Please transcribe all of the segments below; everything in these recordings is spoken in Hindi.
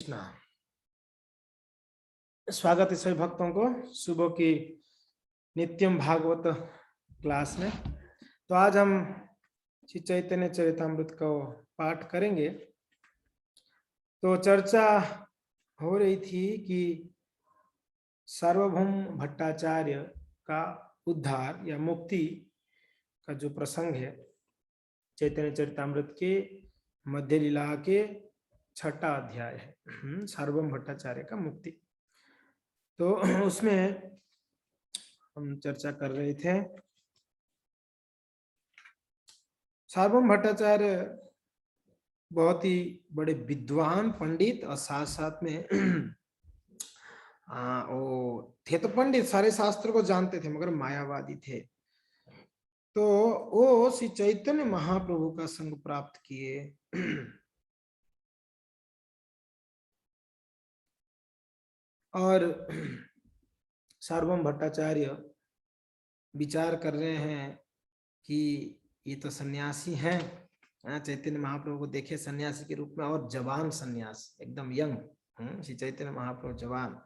कृष्णा। स्वागत है सभी भक्तों को सुबह की नित्यम भागवत क्लास में। तो आज हम श्री चैतन्य चरितामृत को पाठ करेंगे। तो चर्चा हो रही थी कि सार्वभौम भट्टाचार्य का उद्धार या मुक्ति का जो प्रसंग है चैतन्य चरितामृत के मध्य लीला के 6वां अध्याय है, सार्वभौम भट्टाचार्य का मुक्ति। तो उसमें हम चर्चा कर रहे थे। सार्वभौम भट्टाचार्य बहुत ही बड़े विद्वान पंडित और साथ साथ में वो थे तो पंडित, सारे शास्त्र को जानते थे मगर मायावादी थे। तो वो श्री चैतन्य महाप्रभु का संग प्राप्त किए। और सार्वभौम भट्टाचार्य विचार कर रहे हैं कि ये तो सन्यासी हैं। चैतन्य महाप्रभु को देखे सन्यासी के रूप में, और जवान सन्यास, एकदम यंग। श्री चैतन्य महाप्रभु जवान।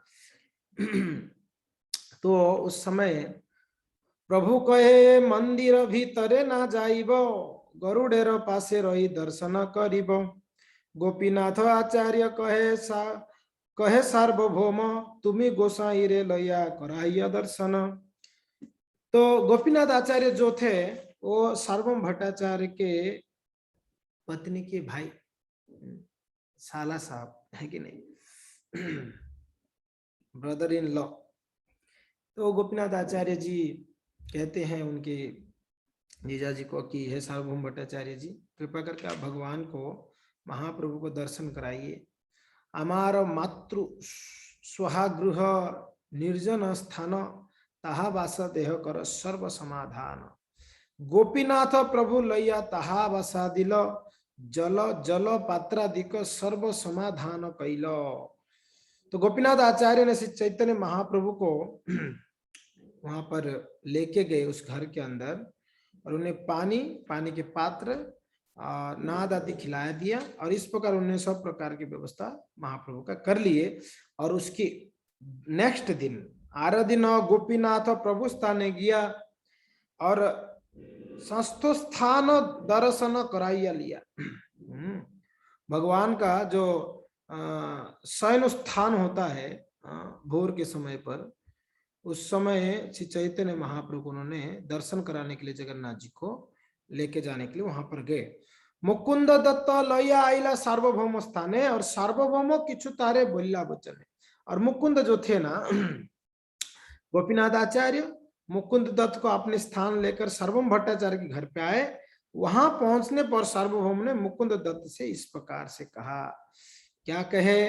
तो उस समय प्रभु कहे मंदिर भीतरे ना जाइब, गरुडेर पासे रही दर्शन करिब। गोपीनाथ आचार्य कहे सार्वभौम, तुम्हें गोसाई रे लैया कराइया दर्शन। तो गोपीनाथ आचार्य जो थे वो सार्वभौम भट्टाचार्य के पत्नी के भाई, साला साहब है कि नहीं, ब्रदर इन लॉ। तो गोपीनाथ आचार्य जी कहते हैं उनके जीजा जी को कि हे सार्वभौम भट्टाचार्य जी, कृपा करके आप भगवान को, महाप्रभु को दर्शन कराइए। अमार मातृ स्वहागृह निर्जन स्थान, ताहा वास देह कर सर्व समाधान। गोपीनाथ प्रभु लैया ताहा वासा दिल, जल जल पात्रादिक सर्व समाधान कैल। तो गोपीनाथ आचार्य ने श्री चैतन्य महाप्रभु को वहां पर लेके गए उस घर के अंदर, और उन्हें पानी के पात्र, नाद आदि खिलाया दिया, और इस प्रकार उन्होंने सब प्रकार की व्यवस्था महाप्रभु का कर लिए। और उसके नेक्स्ट दिन आर दिन गोपीनाथ प्रभु स्थान गया और संस्थो स्थान दर्शन कराइया लिया। भगवान का जो शयन स्थान होता है भोर के समय पर, उस समय श्री चैतन्य महाप्रभु को उन्होंने दर्शन कराने के लिए जगन्नाथ जी को लेके जाने के लिए वहां पर गए। मुकुंद दत्त लैया आइला सार्वभौम स्थाने, और सार्वभौम किछु तारे बोलिया वचन। और मुकुंद जो थे ना, गोपीनाथ आचार्य मुकुंद दत्त को अपने स्थान लेकर सार्वभौम भट्टाचार्य के घर पे आए। वहां पहुंचने पर सार्वभौम ने मुकुंद दत्त से इस प्रकार से कहा, क्या कहे,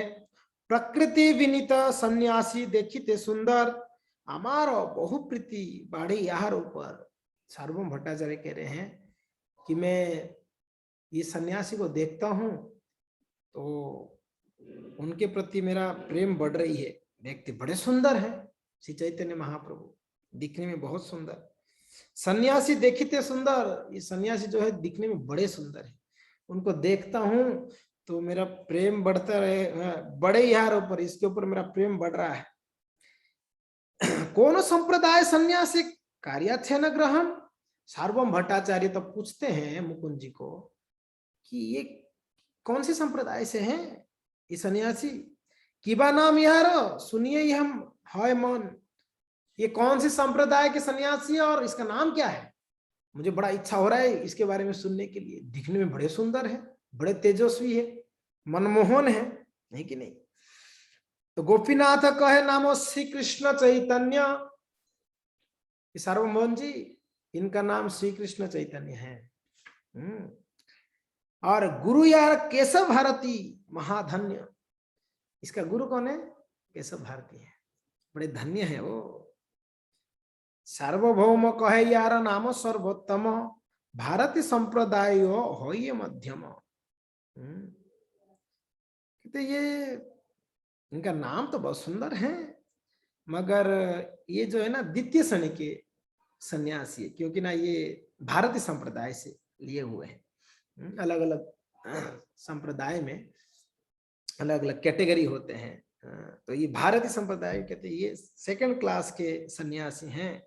प्रकृति विनीत सन्यासी देखिते सुंदर, हमारो बहुप्रीति बाढ़ी यार ऊपर। सार्वभौम भट्टाचार्य कह रहे हैं कि मैं ये सन्यासी को देखता हूं तो उनके प्रति मेरा प्रेम बढ़ रही है। व्यक्ति बड़े सुंदर है, श्री चैतन्य महाप्रभु दिखने में बहुत सुंदर। सन्यासी देखिते सुंदर, ये सन्यासी जो है दिखने में बड़े सुंदर है, उनको देखता हूं तो मेरा प्रेम बढ़ता रहे, बड़े यार ऊपर, इसके ऊपर मेरा प्रेम बढ़ रहा है। कौन संप्रदाय सन्यासी कार्याध्ययन ग्रहण। सार्वभौम भट्टाचार्य तो पूछते हैं मुकुंद जी को कि ये कौन से संप्रदाय से हैं ये सन्यासी, किबा नाम यार, सुनिए ये हम हाय मन, ये कौन से संप्रदाय के सन्यासी है और इसका नाम क्या है। मुझे बड़ा इच्छा हो रहा है इसके बारे में सुनने के लिए। दिखने में बड़े सुंदर है, बड़े तेजस्वी है, मनमोहन है कि नहीं। तो गोपीनाथ कहे नामो श्री कृष्ण चैतन्य, सार्वभौम जी इनका नाम श्री कृष्ण चैतन्य है। और गुरु यार केशव भारती महाधन्य, इसका गुरु कौन है, केशव भारती है, बड़े धन्य है वो। सार्वभौम कहे यार नाम सर्वोत्तम, भारतीय संप्रदाय हो ये मध्यम। तो ये इनका नाम तो बहुत सुंदर है, मगर ये जो है ना द्वितीय श्रेणी के सन्यासी है, क्योंकि ना ये भारतीय संप्रदाय से लिए हुए हैं। अलग अलग संप्रदाय में अलग अलग कैटेगरी होते हैं। तो ये भारतीय संप्रदाय कहते हैं ये सेकंड क्लास के सन्यासी हैं।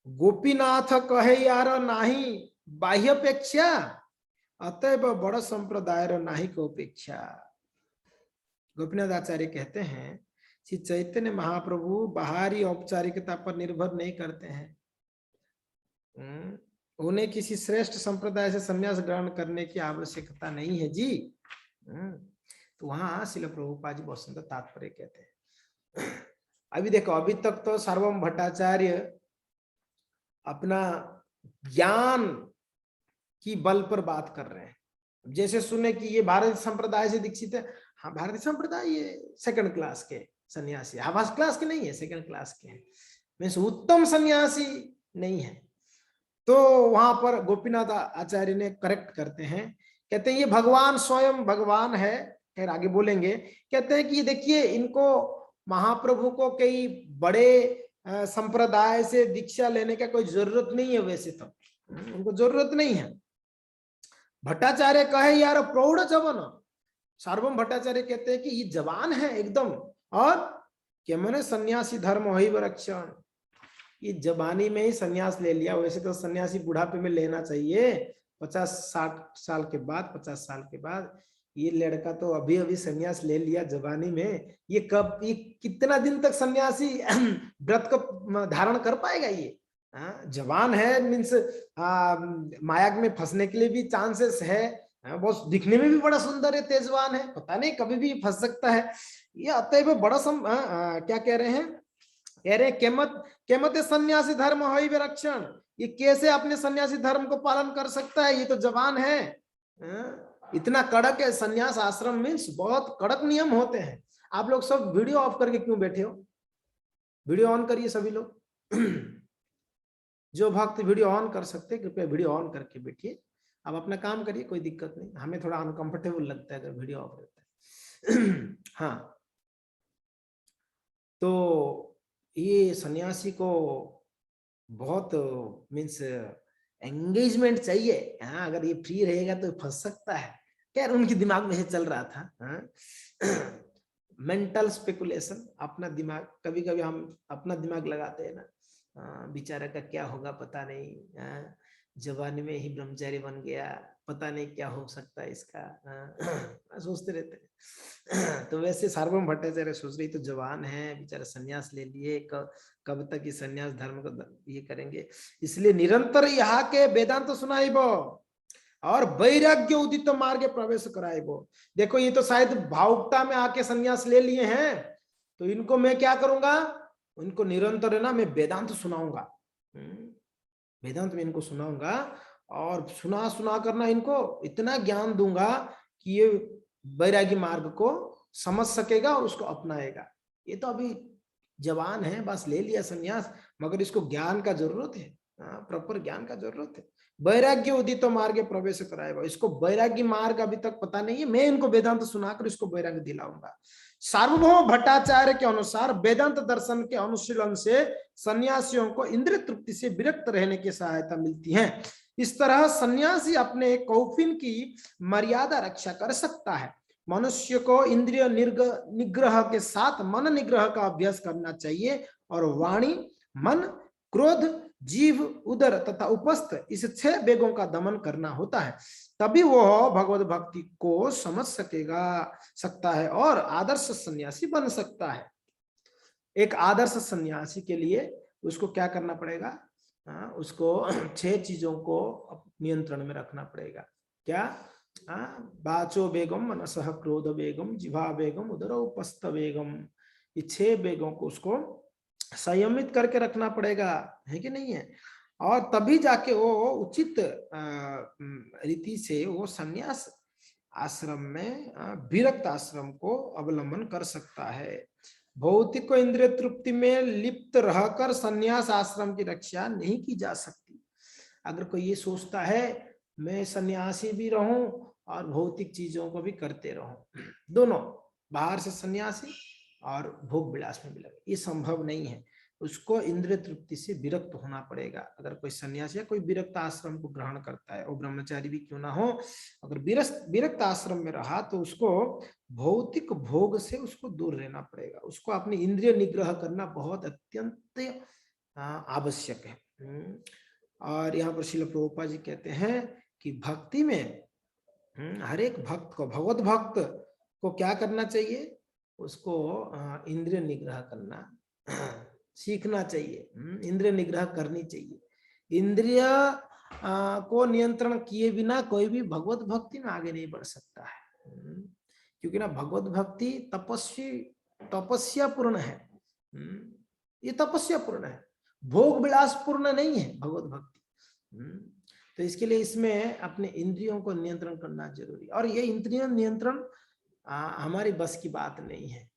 गोपीनाथ कहे यार नाही बाह्यपेक्षा अतएव बड़ संप्रदाय नाही को अपेक्षा। गोपीनाथ आचार्य कहते हैं श्री चैतन्य महाप्रभु बाहरी औपचारिकता पर निर्भर नहीं करते हैं। उन्हें किसी श्रेष्ठ संप्रदाय से संन्यास ग्रहण करने की आवश्यकता नहीं है जी। तो वहां शिल प्रभुपाद जी बहुत सुंदर तात्पर्य कहते हैं। अभी देखो, अभी तक तो सार्वभौम भट्टाचार्य अपना ज्ञान की बल पर बात कर रहे हैं। जैसे सुने कि ये भारतीय संप्रदाय से दीक्षित है, हाँ भारतीय संप्रदाय ये सेकंड क्लास के सन्यासी, हाँ फर्स्ट क्लास के नहीं है, सेकंड क्लास के हैं, मीन्स उत्तम सन्यासी नहीं है। तो वहां पर गोपीनाथ आचार्य ने करेक्ट करते हैं, कहते हैं ये भगवान स्वयं भगवान है। खैर आगे बोलेंगे, कहते हैं कि देखिए इनको महाप्रभु को कई बड़े संप्रदाय से दीक्षा लेने का कोई जरूरत नहीं है, वैसे तो उनको जरूरत नहीं है। भट्टाचार्य कहे यार प्रौढ़ जवन, सार्वभौम भट्टाचार्य कहते हैं कि ये जवान है एकदम, और क्या मैंने सन्यासी धर्म वही रक्षण, ये जवानी में ही सन्यास ले लिया। वैसे तो सन्यासी बुढ़ापे में लेना चाहिए 50-60 साल के बाद, 50 साल के बाद। ये लड़का तो अभी अभी सन्यास ले लिया जवानी में, ये कब, ये कितना दिन तक सन्यासी व्रत को धारण कर पाएगा? ये जवान है, मीन्स माया में फंसने के लिए भी चांसेस है। बहुत दिखने में भी बड़ा सुंदर है, तेजवान है, पता नहीं कभी भी फंस सकता है ये। अतएव बड़ा क्या कह रहे हैं, कह रहे केमत सन्यासी धर्म होई रक्षण, ये कैसे अपने सन्यासी धर्म को पालन कर सकता है? ये तो जवान है। इतना कड़क है सन्यास आश्रम, मीन्स बहुत कड़क नियम होते हैं। आप लोग सब वीडियो ऑफ करके क्यों बैठे हो? वीडियो ऑन करिए सभी लोग। जो भक्त वीडियो ऑन कर सकते कृपया वीडियो ऑन करके बैठिए, आप अपना काम करिए, कोई दिक्कत नहीं। हमें थोड़ा अनकंफर्टेबल लगता है अगर वीडियो ऑफ रहता है। हाँ, तो ये सन्यासी को बहुत मीन्स एंगेजमेंट चाहिए। हाँ, अगर ये फ्री रहेगा तो फंस सकता है। क्या उनके दिमाग में चल रहा था मेंटल स्पेकुलेशन, अपना दिमाग। कभी कभी हम अपना दिमाग लगाते हैं ना, बेचारा का क्या होगा पता नहीं, जवानी में ही ब्रह्मचारी बन गया, पता नहीं क्या हो सकता है इसका, सोचते रहते हैं। तो वैसे सार्वभौम भट्टाचार्य सोच रही तो जवान है बेचारा, सन्यास ले लिए, कब तक इस सन्यास धर्म को ये करेंगे, इसलिए निरंतर यहाँ के वेदांत तो सुनाइबो और वैराग्य उदित मार्ग प्रवेश कराइबो। देखो ये तो शायद भावुकता में आके सन्यास ले लिए हैं, तो इनको मैं क्या करूंगा, उनको निरंतर है ना मैं वेदांत सुनाऊंगा, वेदांत में इनको सुनाऊंगा, और सुना करना इनको इतना ज्ञान दूंगा कि ये वैरागी मार्ग को समझ सकेगा और उसको अपनाएगा। ये तो अभी जवान है, बस ले लिया सन्यास, मगर इसको ज्ञान का जरूरत है, प्रॉपर ज्ञान का जरूरत है। वैराग्य उदित मार्ग प्रवेश कराएगा, इसको वैराग्य मार्ग अभी तक पता नहीं है, मैं इनको वेदांत सुनाकर इसको वैराग्य दिलाऊंगा। सार्वभौम भट्टाचार्य के अनुसार वेदांत दर्शन के अनुशीलन से सन्यासियों को इंद्रिय तृप्ति से विरक्त रहने की सहायता मिलती है। इस तरह सन्यासी अपने कौफिन की मर्यादा रक्षा कर सकता है। मनुष्य को इंद्रिय निग्रह के साथ मन निग्रह का अभ्यास करना चाहिए, और वाणी, मन, क्रोध, जीव, उदर तथा उपस्थ इस 6 वेगों का दमन करना होता है। तभी वह भगवत भक्ति को समझ सकता है और आदर्श सन्यासी बन सकता है। एक आदर्श सन्यासी के लिए उसको क्या करना पड़ेगा, उसको 6 चीजों को नियंत्रण में रखना पड़ेगा। क्या? बाचो बेगम, मनसह क्रोध बेगम, जिह्वा बेगम, उदर उपस्थ बेगम। ये 6 बेगों को उसको संयमित करके रखना पड़ेगा, है कि नहीं है? और तभी जाके वो उचित रीति से वो सन्यास आश्रम में विरक्त आश्रम को अवलंबन कर सकता है। भौतिक को इंद्रिय तृप्ति में लिप्त रहकर सन्यास आश्रम की रक्षा नहीं की जा सकती। अगर कोई ये सोचता है मैं सन्यासी भी रहूं और भौतिक चीजों को भी करते रहूं, दोनों, बाहर से सन्यासी और भोग विलास में भी लगे, ये संभव नहीं है। उसको इंद्रिय तृप्ति से विरक्त होना पड़ेगा। अगर कोई सन्यासी या कोई विरक्त आश्रम को ग्रहण करता है, और ब्रह्मचारी भी क्यों ना हो, अगर विरक्त आश्रम में रहा तो उसको भौतिक भोग से उसको दूर रहना पड़ेगा, उसको अपनी इंद्रिय निग्रह करना बहुत अत्यंत आवश्यक है। और यहाँ पर श्रील प्रभुपाद जी कहते हैं कि भक्ति में हर एक भक्त को, भगवत भक्त को क्या करना चाहिए, उसको इंद्रिय निग्रह करना सीखना चाहिए, इंद्रिय निग्रह करनी चाहिए। इंद्रिय को नियंत्रण किए बिना कोई भी भगवत भक्ति में आगे नहीं बढ़ सकता है, क्योंकि ना भगवत भक्ति तपस्या पूर्ण है। ये तपस्या पूर्ण है, भोग विलास पूर्ण नहीं है भगवत भक्ति। तो इसके लिए इसमें अपने इंद्रियों को नियंत्रण करना जरूरी, और ये इंद्रिय नियंत्रण हमारी बस की बात नहीं है।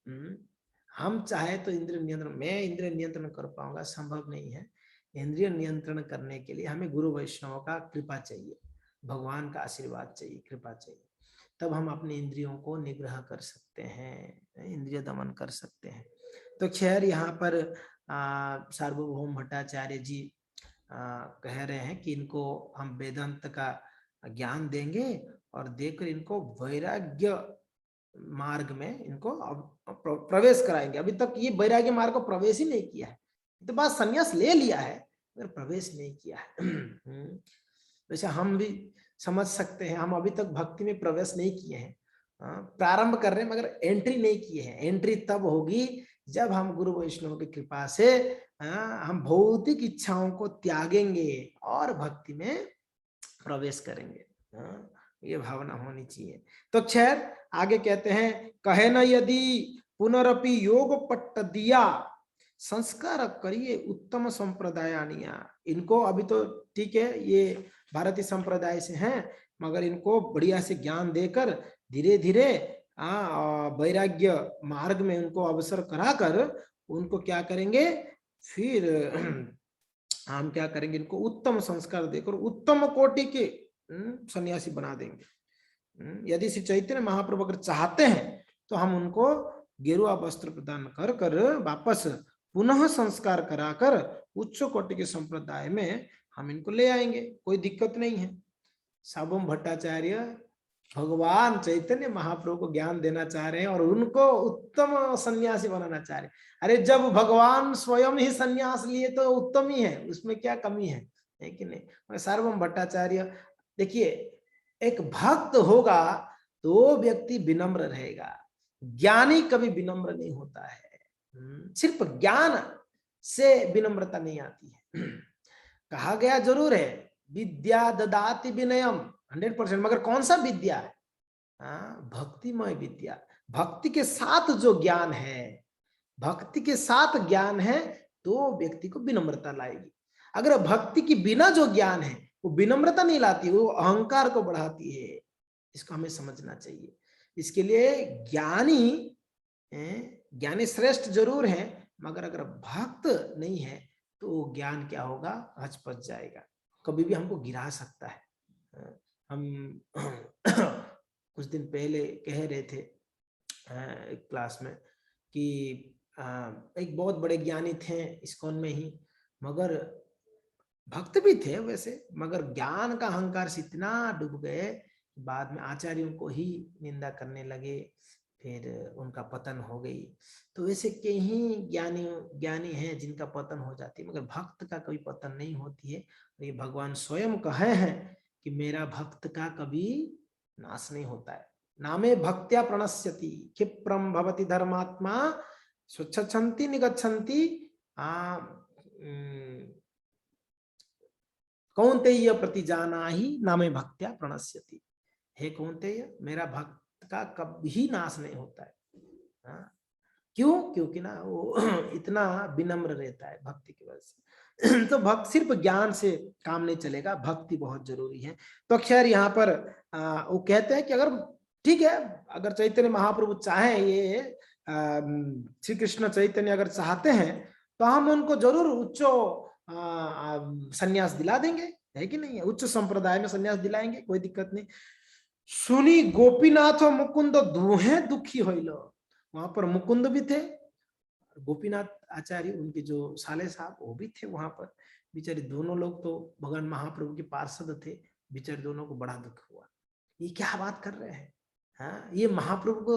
हम चाहे तो इंद्रिय नियंत्रण, मैं इंद्रिय नियंत्रण कर पाऊंगा, संभव नहीं है। इंद्रिय नियंत्रण करने के लिए हमें गुरु वैष्णव का कृपा चाहिए, भगवान का आशीर्वाद चाहिए, कृपा चाहिए, तब हम अपने इंद्रियों को निग्रह कर सकते हैं, इंद्रिय दमन कर सकते हैं। तो खैर यहाँ पर सार्वभौम भट्टाचार्य जी कह रहे हैं कि इनको हम वेदांत का ज्ञान देंगे और देकर इनको वैराग्य मार्ग में इनको प्रवेश कराएंगे। अभी तक ये वैराग्य मार्ग को प्रवेश ही नहीं किया है, तो बात संन्यास ले लिया है मगर प्रवेश नहीं किया है। वैसे हम भी समझ सकते हैं, हम अभी तक भक्ति में प्रवेश नहीं किए हैं, प्रारंभ कर रहे हैं मगर एंट्री नहीं किए हैं। एंट्री तब होगी जब हम गुरु वैष्णव की कृपा से हम भौतिक इच्छाओं को त्यागेंगे और भक्ति में प्रवेश करेंगे। ये भावना होनी चाहिए। तो खैर आगे कहते हैं, कहे न यदि पुनरपि योग पट्ट दिया, संस्कार करिए उत्तम संप्रदायानिया। इनको अभी तो ठीक है, ये भारतीय संप्रदाय से हैं, मगर इनको बढ़िया से ज्ञान देकर धीरे धीरे वैराग्य मार्ग में उनको अवसर कराकर उनको क्या करेंगे, फिर हम क्या करेंगे, इनको उत्तम संस्कार देकर उत्तम कोटि के सन्यासी बना देंगे। यदि श्री चैतन्य महाप्रभु अगर चाहते हैं तो हम उनको गेरुआ वस्त्र प्रदान कर कर वापस पुनः संस्कार कराकर उच्च कोटि के संप्रदाय में हम इनको ले आएंगे, कोई दिक्कत नहीं है। सार्वभौम भट्टाचार्य भगवान चैतन्य महाप्रभु को ज्ञान देना चाह रहे हैं और उनको उत्तम सन्यासी बनाना चाह रहे हैं। अरे जब भगवान स्वयं ही सन्यास लिए तो उत्तम ही है, उसमें क्या कमी है कि नहीं। सार्वभौम भट्टाचार्य देखिए, एक भक्त होगा तो व्यक्ति विनम्र रहेगा, ज्ञानी कभी विनम्र नहीं होता है। सिर्फ ज्ञान से विनम्रता नहीं आती है। कहा गया जरूर है, विद्या ददाति विनयम, 100%, मगर कौन सा विद्या है? भक्तिमय विद्या। भक्ति के साथ जो ज्ञान है, भक्ति के साथ ज्ञान है तो व्यक्ति को विनम्रता लाएगी। अगर भक्ति की बिना जो ज्ञान है वो विनम्रता नहीं लाती, वो अहंकार को बढ़ाती है। इसको हमें समझना चाहिए। इसके लिए ज्ञानी श्रेष्ठ जरूर है, मगर अगर भक्त नहीं है तो ज्ञान क्या होगा, हचपच जाएगा, कभी भी हमको गिरा सकता है। हम कुछ दिन पहले कह रहे थे एक क्लास में कि एक बहुत बड़े ज्ञानी थे इस्कॉन में ही, मगर भक्त भी थे वैसे, मगर ज्ञान का अहंकार से इतना डूब गए, बाद में आचार्यों को ही निंदा करने लगे, फिर उनका पतन हो गई। तो वैसे कई ज्ञानी हैं जिनका पतन हो जाती है, मगर भक्त का कभी पतन नहीं होती है। ये भगवान स्वयं कहे हैं कि मेरा भक्त का कभी नाश नहीं होता है। नामे भक्त्या प्रणश्यति क्षिप्रम भवति धर्मात्मा स्वच्छन्ति निगच्छन्ति कौन्तेय प्रति जाना ही नामे भक्त्या प्रणश्यति। हे कौन्तेय, मेरा भक्त का कभी नाश नहीं होता है। क्यों? क्योंकि ना वो इतना विनम्र रहता है भक्ति की वजह से। तो भक्त सिर्फ ज्ञान से काम नहीं चलेगा, भक्ति बहुत जरूरी है। तो खैर यहाँ पर वो कहते हैं कि अगर ठीक है, अगर चैतन्य महाप्रभु चाहे, ये श्री कृष्ण चैतन्य अगर चाहते हैं तो हम उनको जरूर उच्च संन्यास दिला देंगे, है कि नहीं, उच्च संप्रदाय में संन्यास दिलाएंगे, कोई दिक्कत नहीं। सुनी गोपीनाथ और मुकुंद दुहे दुखी होइलो। वहां पर मुकुंद भी थे, गोपीनाथ आचार्य उनके जो साले साहब वो भी थे वहां पर। बेचारे दोनों लोग तो भगवान महाप्रभु के पार्षद थे, बेचारे दोनों को बड़ा दुख हुआ। ये क्या बात कर रहे हैं? हाँ, ये महाप्रभु को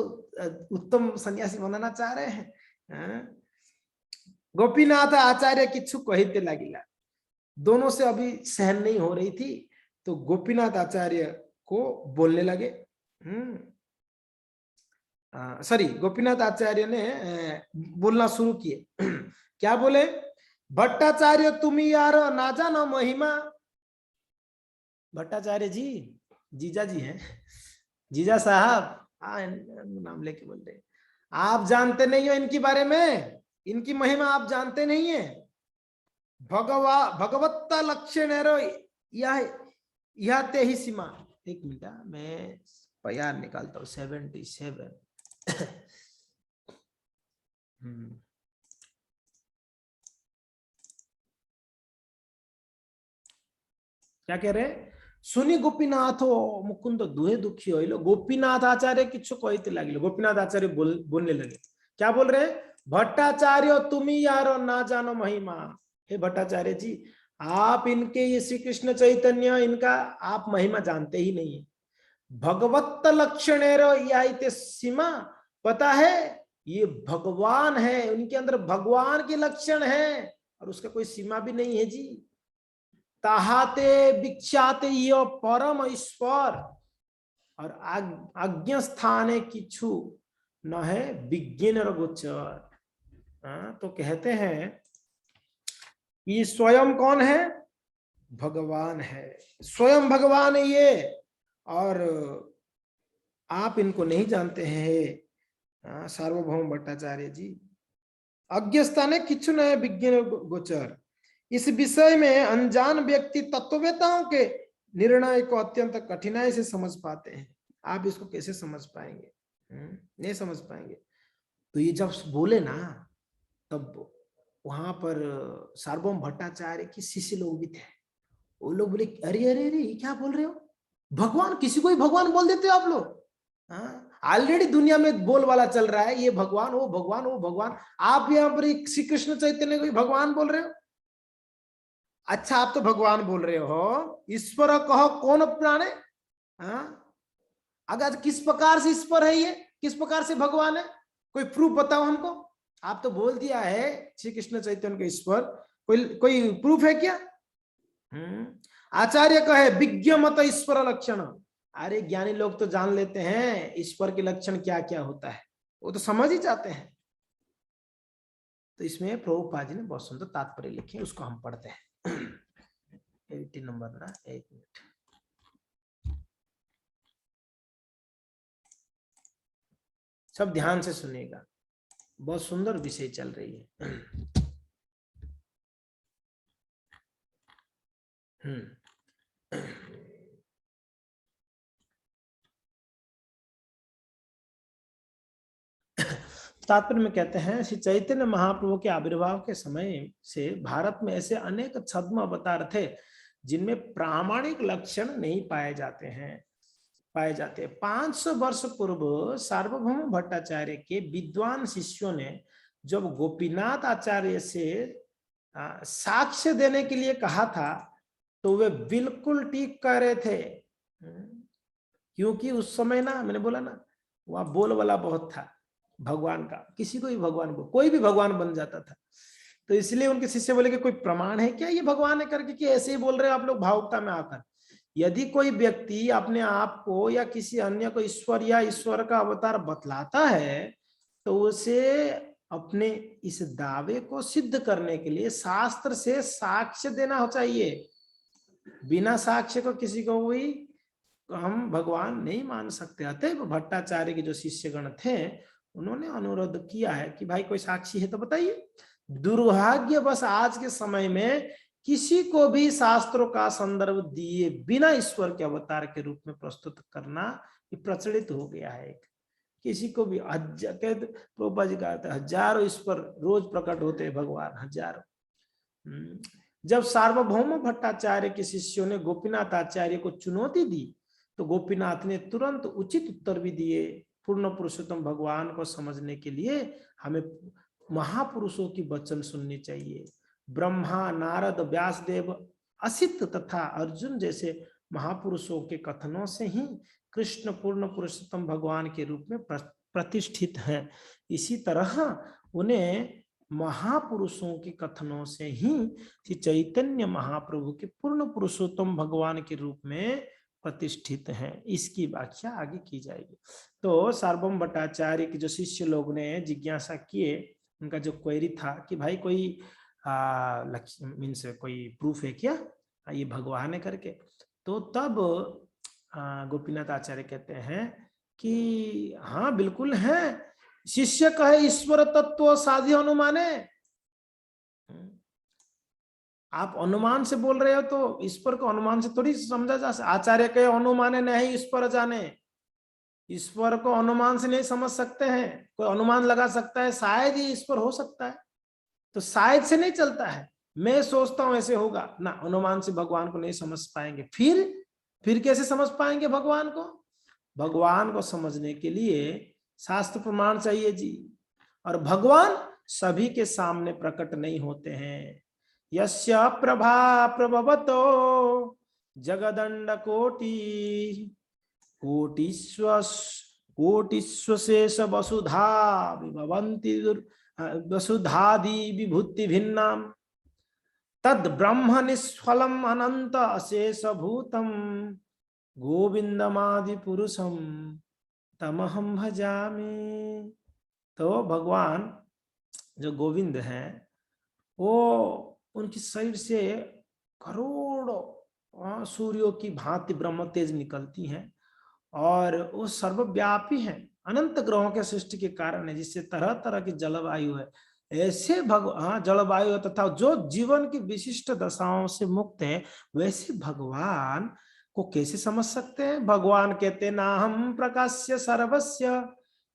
उत्तम सन्यासी बनाना चाह रहे हैं। हाँ? गोपीनाथ आचार्य किच्छु कहते लगिला, दोनों से अभी सहन नहीं हो रही थी, तो गोपीनाथ आचार्य को बोलने लगे। सॉरी, गोपीनाथ आचार्य ने बोलना शुरू किए। क्या बोले? भट्टाचार्य तुम यार ना जानो महिमा। भट्टाचार्य जी, जीजा जी हैं, जीजा साहब, नाम लेके बोल रहे, आप जानते नहीं हो इनके बारे में, इनकी महिमा आप जानते नहीं है। भगवत्ता लक्षण यह ते ही सीमा। एक मिनट, मैं प्यार निकालता हूँ। 77 क्या कह रहे? सुनी गोपीनाथ मुकुंद दुहे दुखी होइलो। गोपीनाथ आचार्य किच्छु कहते लगिलो। गोपीनाथ आचार्य बोलने लगे। क्या बोल रहे? भट्टाचार्य तुम्ही यारो ना जानो महिमा। हे भट्टाचार्य जी, आप इनके ये श्री कृष्ण चैतन्य, इनका आप महिमा जानते ही नहीं है। भगवत लक्षण सीमा, पता है ये भगवान है, उनके अंदर भगवान के लक्षण है और उसका कोई सीमा भी नहीं है जी। ताहाते विख्याते यो परम ईश्वर और आज्ञा स्थाने किछु न है विज्ञान गोचर। तो कहते हैं ये स्वयं कौन है? भगवान है, स्वयं भगवान है ये, और आप इनको नहीं जानते हैं सार्वभौम भट्टाचार्य जी। अज्ञस्थाने किछु न है विज्ञान गोचर। इस विषय में अनजान व्यक्ति तत्ववेताओं के निर्णय को अत्यंत कठिनाई से समझ पाते हैं। आप इसको कैसे समझ पाएंगे? नहीं समझ पाएंगे। तो ये जब बोले ना, तब वहां पर सार्वभौम भट्टाचार्य के शिष्य लोग भी थे। वो लोग बोले, अरे अरे अरे ये क्या बोल रहे हो? भगवान, किसी को भी भगवान बोल देते हो आप लोग? ऑलरेडी दुनिया में बोल वाला चल रहा है, ये भगवान, वो भगवान, वो भगवान, आप यहाँ पर श्री कृष्ण चैतन्य को भगवान बोल रहे हो? अच्छा, आप तो भगवान बोल रहे हो, ईश्वर कहो कौन प्राणे? अगर किस प्रकार से ईश्वर है ये, किस प्रकार से भगवान है, कोई प्रूफ बताओ हमको। आप तो बोल दिया है श्री कृष्ण चैतन्य का ईश्वर, कोई प्रूफ है क्या? आचार्य कहे विज्ञ मत ईश्वर लक्षण। अरे ज्ञानी लोग तो जान लेते हैं ईश्वर के लक्षण क्या क्या होता है, वो तो समझ ही जाते हैं। तो इसमें प्रभुपाद जी ने बहुत सुंदर तात्पर्य लिखे, उसको हम पढ़ते हैं। 80 नंबर ना, एक मिनट, सब ध्यान से सुनिएगा, बहुत सुंदर विषय चल रही है। तात्पर्य में कहते हैं, श्री चैतन्य महाप्रभु के आविर्भाव के समय से भारत में ऐसे अनेक छद्म अवतार थे जिनमें प्रामाणिक लक्षण नहीं पाए जाते। 500 वर्ष पूर्व सार्वभौम भट्टाचार्य के विद्वान शिष्यों ने जब गोपीनाथ आचार्य से साक्ष्य देने के लिए कहा था, तो वे बिल्कुल ठीक कह रहे थे, क्योंकि उस समय ना, मैंने बोला ना, वहां बोल वाला बहुत था भगवान का, किसी को भी भगवान को, कोई भी भगवान बन जाता था। तो इसलिए उनके शिष्य बोले कि कोई प्रमाण है क्या ये भगवान है करके, कि ऐसे ही बोल रहे हो आप लोग भावुकता में आकर। यदि कोई व्यक्ति अपने आप को या किसी अन्य को ईश्वर या ईश्वर का अवतार बतलाता है, तो उसे अपने इस दावे को सिद्ध करने के लिए शास्त्र से साक्ष्य देना चाहिए। बिना साक्ष्य को किसी को भी हम भगवान नहीं मान सकते। अतः भट्टाचार्य के जो शिष्यगण थे, उन्होंने अनुरोध किया है कि भाई कोई साक्षी है तो बताइए। दुर्भाग्य बस आज के समय में किसी को भी शास्त्रों का संदर्भ दिए बिना ईश्वर के अवतार के रूप में प्रस्तुत करना ये प्रचलित हो गया है। किसी को भी प्रभुपाद जी कहते हैं हजारों ईश्वर रोज प्रकट होते हैं, भगवान हजारों। जब सार्वभौम भट्टाचार्य के शिष्यों ने गोपीनाथ आचार्य को चुनौती दी, तो गोपीनाथ ने तुरंत उचित उत्तर भी दिए। पूर्ण पुरुषोत्तम भगवान को समझने के लिए हमें महापुरुषों की वचन सुननी चाहिए। ब्रह्मा, नारद, व्यासदेव, असित तथा अर्जुन जैसे महापुरुषों के कथनों से ही कृष्ण पूर्ण पुरुषोत्तम भगवान के रूप में प्रतिष्ठित हैं। इसी तरह उन्हें महापुरुषों के कथनों से ही श्री चैतन्य महाप्रभु के पूर्ण पुरुषोत्तम भगवान के रूप में प्रतिष्ठित हैं। इसकी व्याख्या आगे की जाएगी। तो सार्वभौम भट्टाचार्य के जो शिष्य लोग ने जिज्ञासा किए, उनका जो क्वेरी था कि भाई कोई मीन्स कोई प्रूफ है क्या ये भगवान है करके, तो तब गोपीनाथ आचार्य कहते हैं कि हाँ बिल्कुल है। शिष्य कहे ईश्वर तत्व साध्य अनुमाने, आप अनुमान से बोल रहे हो तो ईश्वर को अनुमान से थोड़ी समझा जा सकता। आचार्य कहे अनुमाने नहीं ईश्वर जाने, ईश्वर को अनुमान से नहीं समझ सकते हैं। कोई अनुमान लगा सकता है शायद ये ईश्वर हो सकता है, तो शायद से नहीं चलता है, मैं सोचता हूं ऐसे होगा ना, अनुमान से भगवान को नहीं समझ पाएंगे। फिर कैसे समझ पाएंगे भगवान को? भगवान को समझने के लिए शास्त्र प्रमाण चाहिए जी। और भगवान सभी के सामने प्रकट नहीं होते हैं। यस्य प्रभा प्रभवतो जगदंड कोटि कोटिस्वशेष वसुधा विभवन्ति वसुधादि विभूति भिन्नाम तद ब्रह्म निष्फलम अनंत अशेष भूतम गोविंदमादि पुरुषम तमहम भजामि। तो भगवान जो गोविंद हैं वो उनके शरीर से करोड़ों सूर्यों की भांति ब्रह्म तेज निकलती हैं और वो सर्वव्यापी हैं। अनंत ग्रहों के सृष्टि के कारण है, जिससे तरह तरह की जलवायु है। ऐसे जलवायु तथा जो जीवन की विशिष्ट दशाओं से मुक्त है, वैसे भगवान को कैसे समझ सकते हैं? भगवान कहते ना हम प्रकाश्य सर्वस्य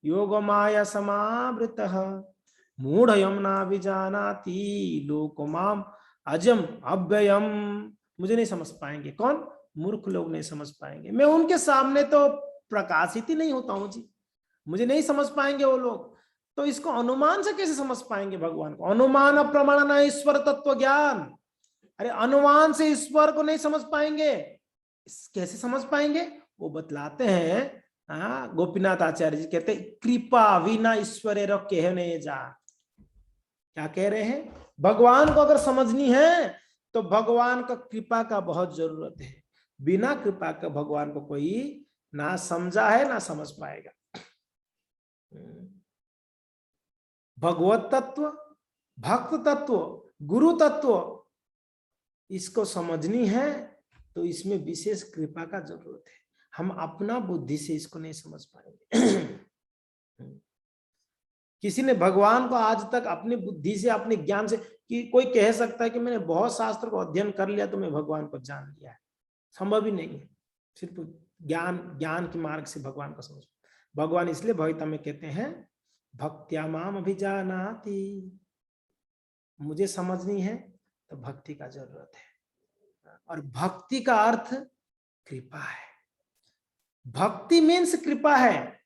योग माया समावृतः मूढ़यम ना विजानाति लोकमाम अजम अव्ययम। मुझे नहीं समझ पाएंगे। कौन? मूर्ख लोग नहीं समझ पाएंगे। मैं उनके सामने तो प्रकाशित ही नहीं होता हूं जी, मुझे नहीं समझ पाएंगे वो लोग। तो इसको अनुमान से कैसे समझ पाएंगे भगवान को? अनुमान प्रमाण न ईश्वर तत्व ज्ञान। अरे अनुमान से ईश्वर को नहीं समझ पाएंगे, कैसे समझ पाएंगे? वो बतलाते हैं। गोपीनाथ आचार्य जी कहते कृपा विना ईश्वर कहने जा। क्या कह रहे हैं? भगवान को अगर समझनी है तो भगवान का कृपा का बहुत जरूरत है। बिना कृपा का भगवान को कोई ना समझा है ना समझ पाएगा। भगवत तत्व, भक्त तत्व, गुरु तत्व, इसको समझनी है तो इसमें विशेष कृपा का जरूरत है। हम अपना बुद्धि से इसको नहीं समझ पाएंगे। किसी ने भगवान को आज तक अपनी बुद्धि से, अपने ज्ञान से, कि कोई कह सकता है कि मैंने बहुत शास्त्र को अध्ययन कर लिया तो मैं भगवान को जान लिया है? संभव ही नहीं है। सिर्फ ज्ञान के मार्ग से भगवान को समझ। भगवान इसलिए भगवता में कहते हैं भक्त्या माम अभिजानाति। मुझे समझनी है तो भक्ति का जरूरत है। और भक्ति का अर्थ कृपा है। भक्ति मीन्स कृपा है।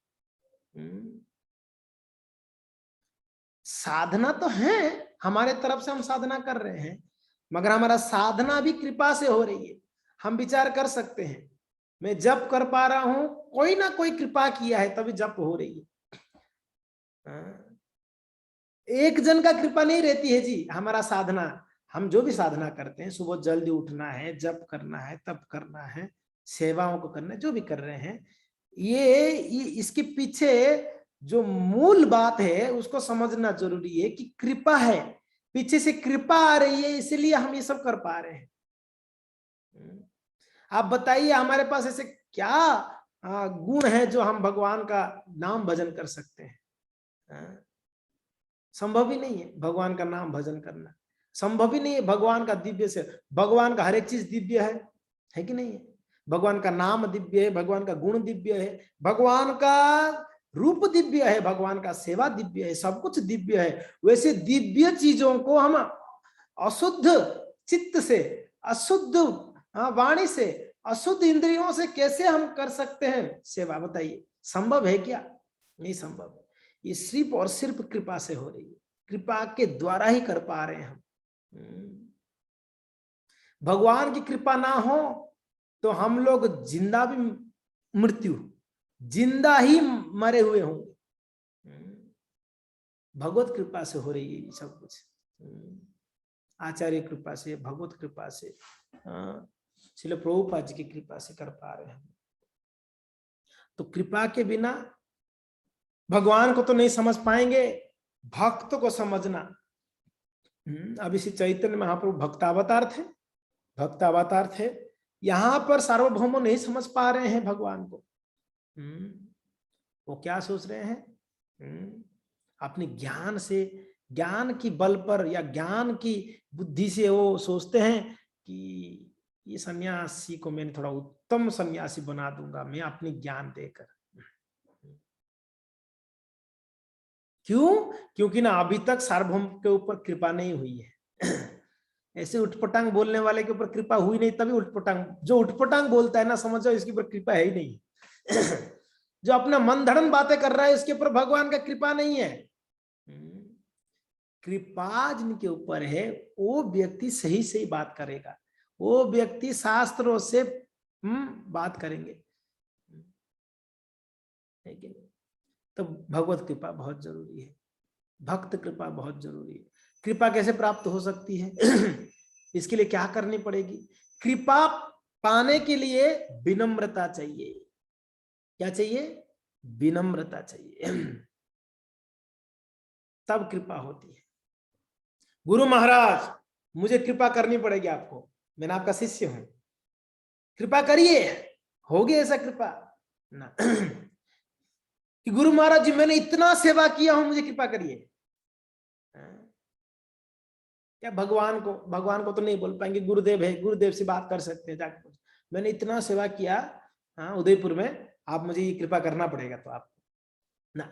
साधना तो है, हमारे तरफ से हम साधना कर रहे हैं, मगर हमारा साधना भी कृपा से हो रही है। हम विचार कर सकते हैं, मैं जप कर पा रहा हूं, कोई ना कोई कृपा किया है तभी जप हो रही है। एक जन का कृपा नहीं रहती है जी हमारा साधना। हम जो भी साधना करते हैं, सुबह जल्दी उठना है, जप करना है, तप करना है, सेवाओं को करना है, जो भी कर रहे हैं, ये इसके पीछे जो मूल बात है उसको समझना जरूरी है कि कृपा है, पीछे से कृपा आ रही है, इसलिए हम ये सब कर पा रहे हैं। आप बताइए हमारे पास ऐसे क्या गुण है जो हम भगवान का नाम भजन कर सकते हैं? संभव ही नहीं है भगवान का नाम भजन करना, संभव ही नहीं है। भगवान का दिव्य से, भगवान का हर एक चीज दिव्य है कि नहीं है? भगवान का नाम दिव्य है, भगवान का गुण दिव्य है, भगवान का रूप दिव्य है, भगवान का सेवा दिव्य है, सब कुछ दिव्य है। वैसे दिव्य चीजों को हम अशुद्ध चित्त से, अशुद्ध वाणी से, अशुद्ध इंद्रियों से कैसे हम कर सकते हैं सेवा? बताइए, संभव है क्या? नहीं संभव। ये सिर्फ और सिर्फ कृपा से हो रही है, कृपा के द्वारा ही कर पा रहे हैं हम। भगवान की कृपा ना हो तो हम लोग जिंदा भी मृत्यु, जिंदा ही मरे हुए होंगे। भगवत कृपा से हो रही है सब कुछ, आचार्य कृपा से, भगवत कृपा से, श्रील प्रभुपाद जी की कृपा से कर पा रहे हैं। तो कृपा के बिना भगवान को तो नहीं समझ पाएंगे, भक्त को समझना। अब इसी चैतन्य महाप्रभु भक्तावतार थे, यहां पर सार्वभौम नहीं समझ पा रहे हैं भगवान को। वो क्या सोच रहे हैं, अपने ज्ञान से, ज्ञान की बल पर या ज्ञान की बुद्धि से वो सोचते हैं कि ये सन्यासी को मैंने थोड़ा उत्तम सन्यासी बना दूंगा मैं अपनी ज्ञान देकर। क्यों? क्योंकि ना अभी तक सार्वभौम के ऊपर कृपा नहीं हुई है। ऐसे उठपटांग बोलने वाले के ऊपर कृपा हुई नहीं, तभी उठपटांग, जो उठपटांग बोलता है ना, समझो इसके ऊपर कृपा है ही नहीं। जो अपना मन धड़न बातें कर रहा है इसके ऊपर भगवान का कृपा नहीं है। कृपा जिनके ऊपर है वो व्यक्ति सही सही बात करेगा, वो व्यक्ति शास्त्रों से बात करेंगे, है कि नहीं? तो भगवत कृपा बहुत जरूरी है, भक्त कृपा बहुत जरूरी है। कृपा कैसे प्राप्त हो सकती है? इसके लिए क्या करनी पड़ेगी? कृपा पाने के लिए विनम्रता चाहिए। क्या चाहिए? विनम्रता चाहिए। तब कृपा होती है। गुरु महाराज मुझे कृपा करनी पड़ेगी आपको, मैं आपका शिष्य हूं, कृपा करिए, होगी ऐसा कृपा ना? कि गुरु महाराज जी मैंने इतना सेवा किया हूं, मुझे कृपा करिए। क्या भगवान को तो नहीं बोल पाएंगे, गुरुदेव है, गुरुदेव से बात कर सकते हैं जाकर, मैंने इतना सेवा किया उदयपुर में, आप मुझे ये कृपा करना पड़ेगा। तो आप ना,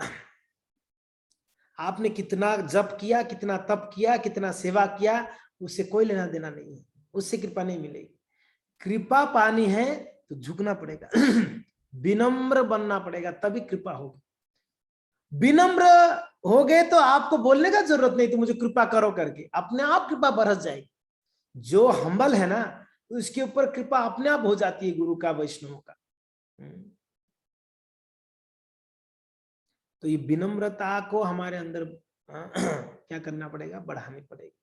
आपने कितना जप किया, कितना तप किया, कितना सेवा किया, उससे कोई लेना देना नहीं है, उससे कृपा नहीं मिलेगी। कृपा पानी है तो झुकना पड़ेगा, विनम्र बनना पड़ेगा, तभी कृपा होगी। विनम्र हो गए तो आपको बोलने का जरूरत नहीं, तो मुझे कृपा करो करके, अपने आप कृपा बरस जाएगी। जो हम्बल है ना, उसके ऊपर कृपा अपने आप हो जाती है, गुरु का, वैष्णव का। तो ये विनम्रता को हमारे अंदर क्या करना पड़ेगा? बढ़ानी पड़ेगी।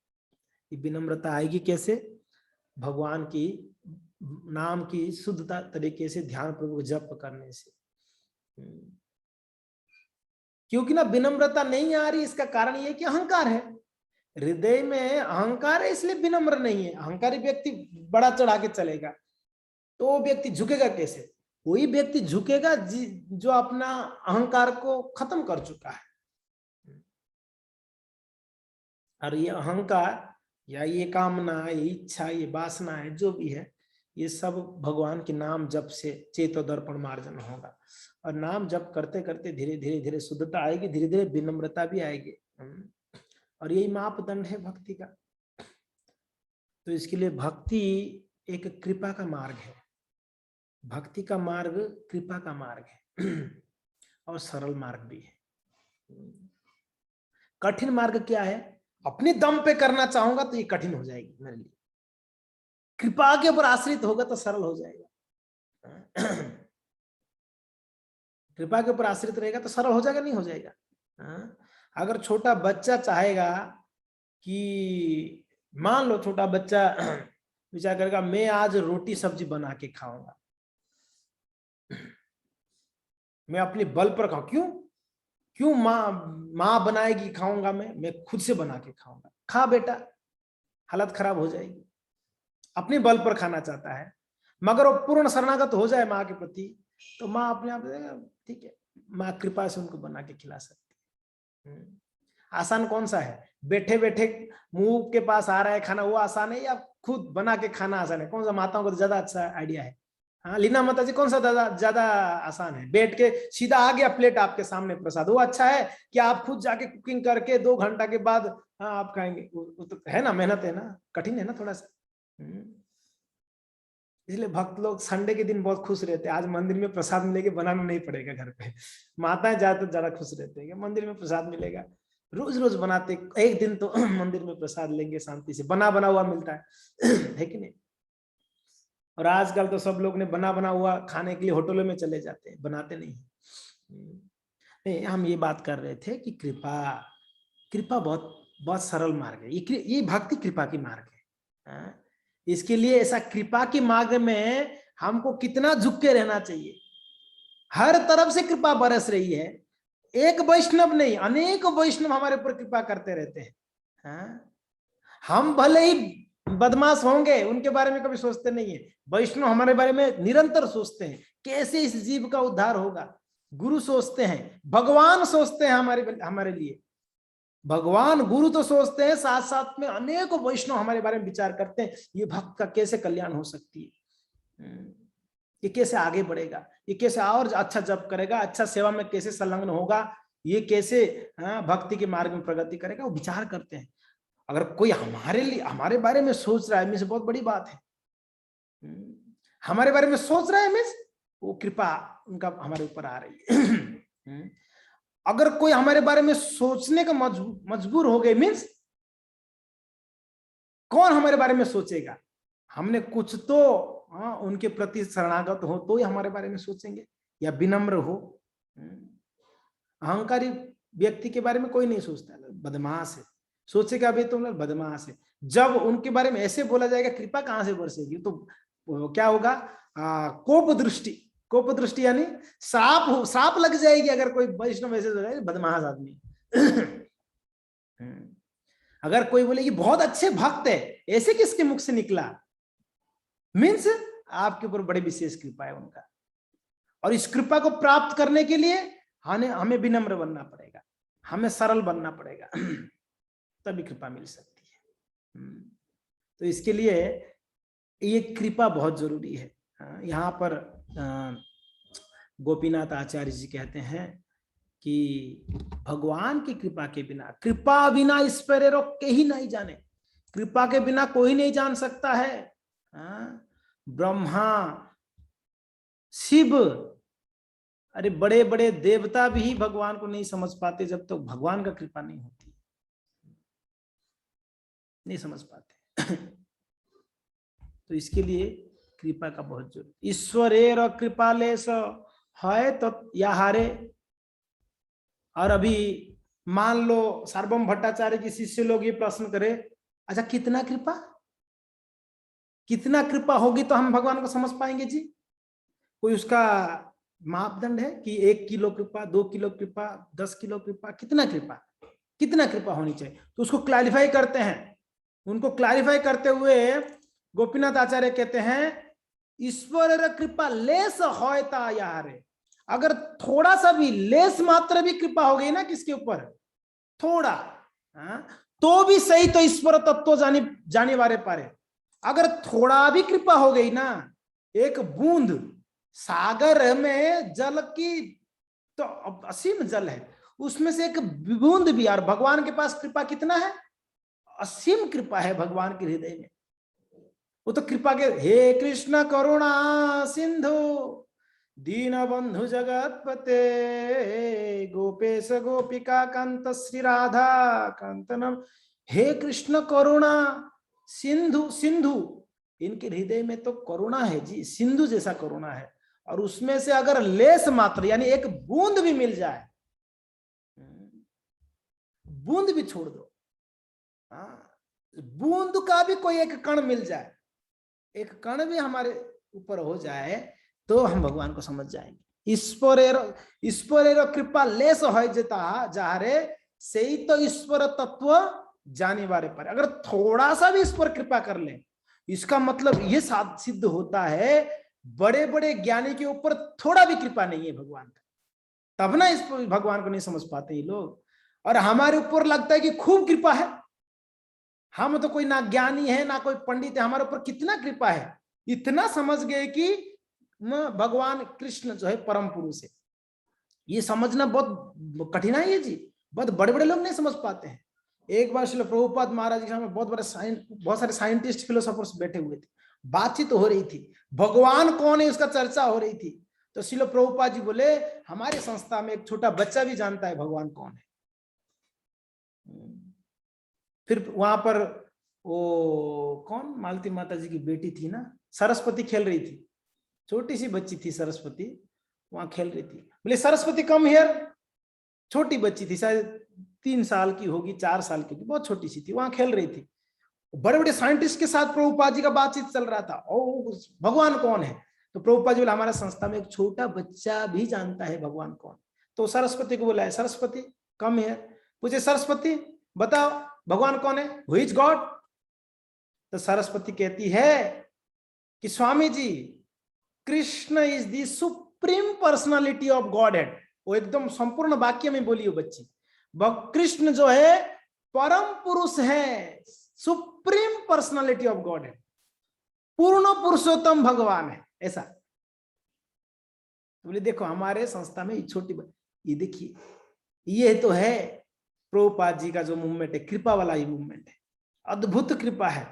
ये विनम्रता आएगी कैसे? भगवान की नाम की शुद्धता तरीके से ध्यान पूर्वक जप करने से। क्योंकि ना विनम्रता नहीं आ रही, इसका कारण ये कि अहंकार है, हृदय में अहंकार है, इसलिए विनम्र नहीं है। अहंकारी व्यक्ति बड़ा चढ़ा के चलेगा, तो वो व्यक्ति झुकेगा कैसे? वही व्यक्ति झुकेगा जो अपना अहंकार को खत्म कर चुका है। और ये अहंकार या ये कामना, ये इच्छा, ये वासना है, जो भी है, ये सब भगवान के नाम जप से चेतो दर्पण मार्जन होगा। और नाम जप करते करते धीरे धीरे धीरे शुद्धता आएगी, धीरे धीरे विनम्रता भी आएगी। और यही मापदंड है भक्ति का। तो इसके लिए भक्ति एक कृपा का मार्ग है, भक्ति का मार्ग कृपा का मार्ग है, और सरल मार्ग भी है। कठिन मार्ग क्या है? अपने दम पे करना चाहूंगा तो ये कठिन हो जाएगी मेरे लिए, कृपा के ऊपर आश्रित होगा तो सरल हो जाएगा। कृपा के ऊपर आश्रित रहेगा तो सरल हो जाएगा, नहीं हो जाएगा। अगर छोटा बच्चा चाहेगा कि, मान लो छोटा बच्चा विचार करेगा मैं आज रोटी सब्जी बना के खाऊंगा, मैं अपने बल पर खाऊं, क्यों माँ बनाएगी खाऊंगा, मैं खुद से बना के खाऊंगा। खा बेटा, हालत खराब हो जाएगी। अपने बल पर खाना चाहता है, मगर वो पूर्ण शरणागत हो जाए माँ के प्रति, तो माँ अपने आप ठीक है, माँ कृपा से उनको बना के खिला सकती है। आसान कौन सा है? बैठे बैठे मुंह के पास आ रहा है खाना, वो आसान है, या खुद बना के खाना आसान है? कौन सा? माताओं को तो ज्यादा अच्छा आइडिया है। हाँ लीना माता जी, कौन सा ज्यादा आसान है? बैठ के सीधा आ गया प्लेट आपके सामने प्रसाद, वो अच्छा है कि आप खुद जाके कुकिंग करके 2 घंटा के बाद आप खाएंगे? वो तो है ना, मेहनत है ना, कठिन है ना थोड़ा सा। इसलिए भक्त लोग संडे के दिन बहुत खुश रहते हैं, आज मंदिर में प्रसाद मिलेगा, बनाना नहीं पड़ेगा घर पे। माताएं ज्यादा खुश रहते हैं कि मंदिर में प्रसाद मिलेगा। रोज रोज बनाते, एक दिन तो मंदिर में प्रसाद लेंगे शांति से, बना हुआ मिलता है। है कि नहीं? और आजकल तो सब लोग ने बना बना हुआ खाने के लिए होटलों में चले जाते हैं, बनाते नहीं। नहीं, हम ये बात कर रहे थे कि कृपा, कृपा बहुत बहुत सरल मार्ग है। ये भक्ति कृपा की मार्ग है। इसके लिए ऐसा कृपा के मार्ग में हमको कितना झुक के रहना चाहिए। हर तरफ से कृपा बरस रही है, एक वैष्णव नहीं अनेक वैष्णव हमारे ऊपर कृपा करते रहते हैं। हम भले ही बदमाश होंगे, उनके बारे में कभी सोचते नहीं है। वैष्णव हमारे बारे में निरंतर सोचते हैं कैसे इस जीव का उद्धार होगा। गुरु सोचते हैं, भगवान सोचते हैं हमारे लिए। भगवान गुरु तो सोचते हैं, साथ साथ में अनेक वैष्णव हमारे बारे में विचार करते हैं, ये भक्त का कैसे कल्याण हो सकती है, ये कैसे आगे बढ़ेगा, ये कैसे और अच्छा जप करेगा, अच्छा सेवा में कैसे संलग्न होगा, ये कैसे भक्ति के मार्ग में प्रगति करेगा, वो विचार करते हैं। अगर कोई हमारे लिए हमारे बारे में सोच रहा है मीन्स बहुत बड़ी बात है। हमारे बारे में सोच रहा है मीन्स वो कृपा उनका हमारे ऊपर आ रही है। अगर कोई हमारे बारे में सोचने का मजबूर हो गए मीन्स कौन हमारे बारे में सोचेगा। हमने कुछ तो उनके प्रति शरणागत हो तो ही हमारे बारे में सोचेंगे, या विनम्र हो। अहंकारी व्यक्ति के बारे में कोई नहीं सोचता, बदमाश है, सोचेगा अभी तो बदमाश है। जब उनके बारे में ऐसे बोला जाएगा कृपा कहां से बरसेगी, तो क्या होगा, कोप दृष्टि। कोप दृष्टि यानी श्राप लग जाएगी अगर कोई वैष्णव ऐसे बदमाश आदमी। अगर कोई बोले कि बहुत अच्छे भक्त है, ऐसे किसके मुख से निकला, मीन्स आपके ऊपर बड़ी विशेष कृपा है उनका। और इस कृपा को प्राप्त करने के लिए हमें विनम्र बनना पड़ेगा, हमें सरल बनना पड़ेगा, तभी कृपा मिल सकती है। तो इसके लिए ये कृपा बहुत जरूरी है। यहाँ पर गोपीनाथ आचार्य जी कहते हैं कि भगवान की कृपा के बिना, कृपा बिना इस पर रोक के ही नहीं जाने, कृपा के बिना कोई नहीं जान सकता है। ब्रह्मा, शिव, अरे बड़े बड़े देवता भी भगवान को नहीं समझ पाते जब तक तो भगवान का कृपा नहीं होती, नहीं समझ पाते। तो इसके लिए कृपा का बहुत जरूरी। ईश्वरेर कृपालेश है तो याहारे। और अभी मान लो सार्वभौम भट्टाचार्य की शिष्य लोग ये प्रश्न करे, अच्छा कितना कृपा, कितना कृपा होगी तो हम भगवान को समझ पाएंगे जी? कोई उसका मापदंड है कि 1 किलो कृपा, 2 किलो कृपा, 10 किलो कृपा, कितना कृपा, कितना कृपा होनी चाहिए? तो उसको क्लैरिफाई करते हैं। उनको क्लैरिफाई करते हुए गोपीनाथ आचार्य कहते हैं ईश्वर कृपा लेस होता यारे। अगर थोड़ा सा भी लेस मात्र भी कृपा हो गई ना किसके ऊपर, थोड़ा, तो भी सही तो ईश्वर तत्व जाने वाले पारे। अगर थोड़ा भी कृपा हो गई ना, एक बूंद, सागर में जल की तो असीम जल है, उसमें से एक बूंद भी, और भगवान के पास कृपा कितना है, असीम कृपा है भगवान के हृदय में। वो तो कृपा के, हे कृष्ण करुणा सिंधु दीन बंधु जगतपते गोपेश गोपिका कांत श्री राधा कांतनम। हे कृष्ण करुणा सिंधु, सिंधु इनके हृदय में तो करुणा है जी, सिंधु जैसा करुणा है। और उसमें से अगर लेस मात्र यानी एक बूंद भी मिल जाए, बूंद भी छोड़ दो, बूंद का भी कोई एक कण मिल जाए, एक कण भी हमारे ऊपर हो जाए तो हम भगवान को समझ जाएंगे। ईश्वरेर कृपा लेस हो जेता जारे से ही तो ईश्वर तत्व जाने वाले पर। अगर थोड़ा सा भी ईश्वर कृपा कर ले, इसका मतलब ये सिद्ध होता है बड़े बड़े ज्ञानी के ऊपर थोड़ा भी कृपा नहीं है भगवान का, तब ना इस भगवान को नहीं समझ पाते ये लोग। और हमारे ऊपर लगता है कि खूब कृपा है, हम तो कोई ना ज्ञानी है ना कोई पंडित है, हमारे ऊपर कितना कृपा है, इतना समझ गए कि भगवान कृष्ण जो है परम पुरुष है। ये समझना बहुत कठिनाई है जी, बहुत बड़े बड़े लोग नहीं समझ पाते हैं। एक बार श्रील प्रभुपाद महाराज के सामने बहुत सारे साइंटिस्ट फिलोसोफर्स बैठे हुए थे, बातचीत हो रही थी, भगवान कौन है उसका चर्चा हो रही थी। तो श्रील प्रभुपाद जी बोले हमारे संस्था में एक छोटा बच्चा भी जानता है भगवान कौन है। फिर वहां पर वो कौन मालती माता जी की बेटी थी ना, सरस्वती खेल रही थी, छोटी सी बच्ची थी सरस्वती, वहां खेल रही थी। बोले सरस्वती कम हियर, छोटी बच्ची थी, शायद 3 साल की होगी, 4 साल की थी, बहुत छोटी सी थी, वहां खेल रही थी। बड़े बड़े साइंटिस्ट के साथ प्रभुपाद जी का बातचीत चल रहा था, ओ भगवान कौन है। तो प्रभुपाद जी बोला हमारा संस्था में एक छोटा बच्चा भी जानता है भगवान कौन। तो सरस्वती को बोला है, सरस्वती कम हियर। पूछे सरस्वती बताओ भगवान कौन है, हु इज गॉड। तो सरस्वती कहती है कि Swami ji, Krishna is the supreme personality of Godhead. वो एकदम संपूर्ण वाक्य में बोली वो बच्ची, कृष्ण जो है परम पुरुष है, supreme personality of God head, पूर्ण पुरुषोत्तम भगवान है, ऐसा। तो बोले देखो हमारे संस्था में छोटी, ये देखिए ये तो है प्रभुपाद जी का जो मूवमेंट है, कृपा वाला ही मूवमेंट है, अद्भुत कृपा है।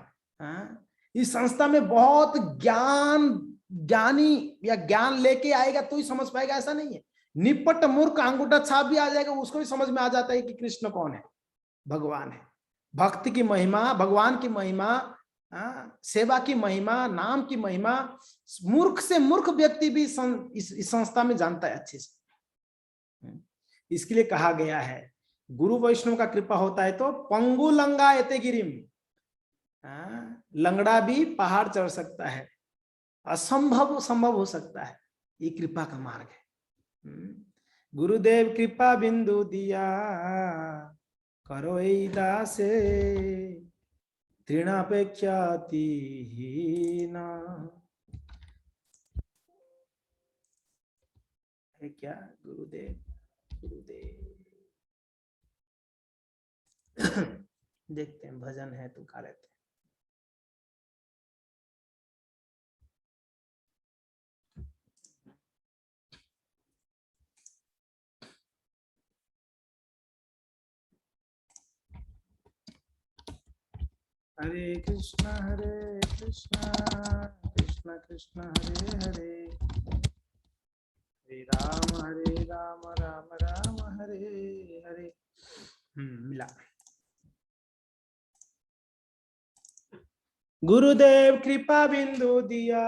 इस संस्था में बहुत ज्ञानी या ज्ञान लेके आएगा तो ही समझ पाएगा, ऐसा नहीं है। निपट मूर्ख अंगूठा छाप भी आ जाएगा, उसको भी समझ में आ जाता है कि कृष्ण कौन है, भगवान है। भक्ति की महिमा, भगवान की महिमा, सेवा की महिमा, नाम की महिमा, मूर्ख से मूर्ख व्यक्ति भी इस संस्था में जानता है अच्छे से। इसके लिए कहा गया है गुरु वैष्णव का कृपा होता है तो पंगु लंगा एते गिरिम, लंगड़ा भी पहाड़ चढ़ सकता है, असंभव संभव हो सकता है, ये कृपा का मार्ग है। गुरुदेव कृपा बिंदु दिया करो दासे, तृणापेक्षाति हीना। है क्या गुरुदेव, गुरुदेव देखते हैं भजन है तो गा लेते हैं। हरे कृष्णा कृष्णा कृष्णा हरे हरे, हरे राम राम राम हरे हरे। मिला। गुरुदेव कृपा बिंदु दिया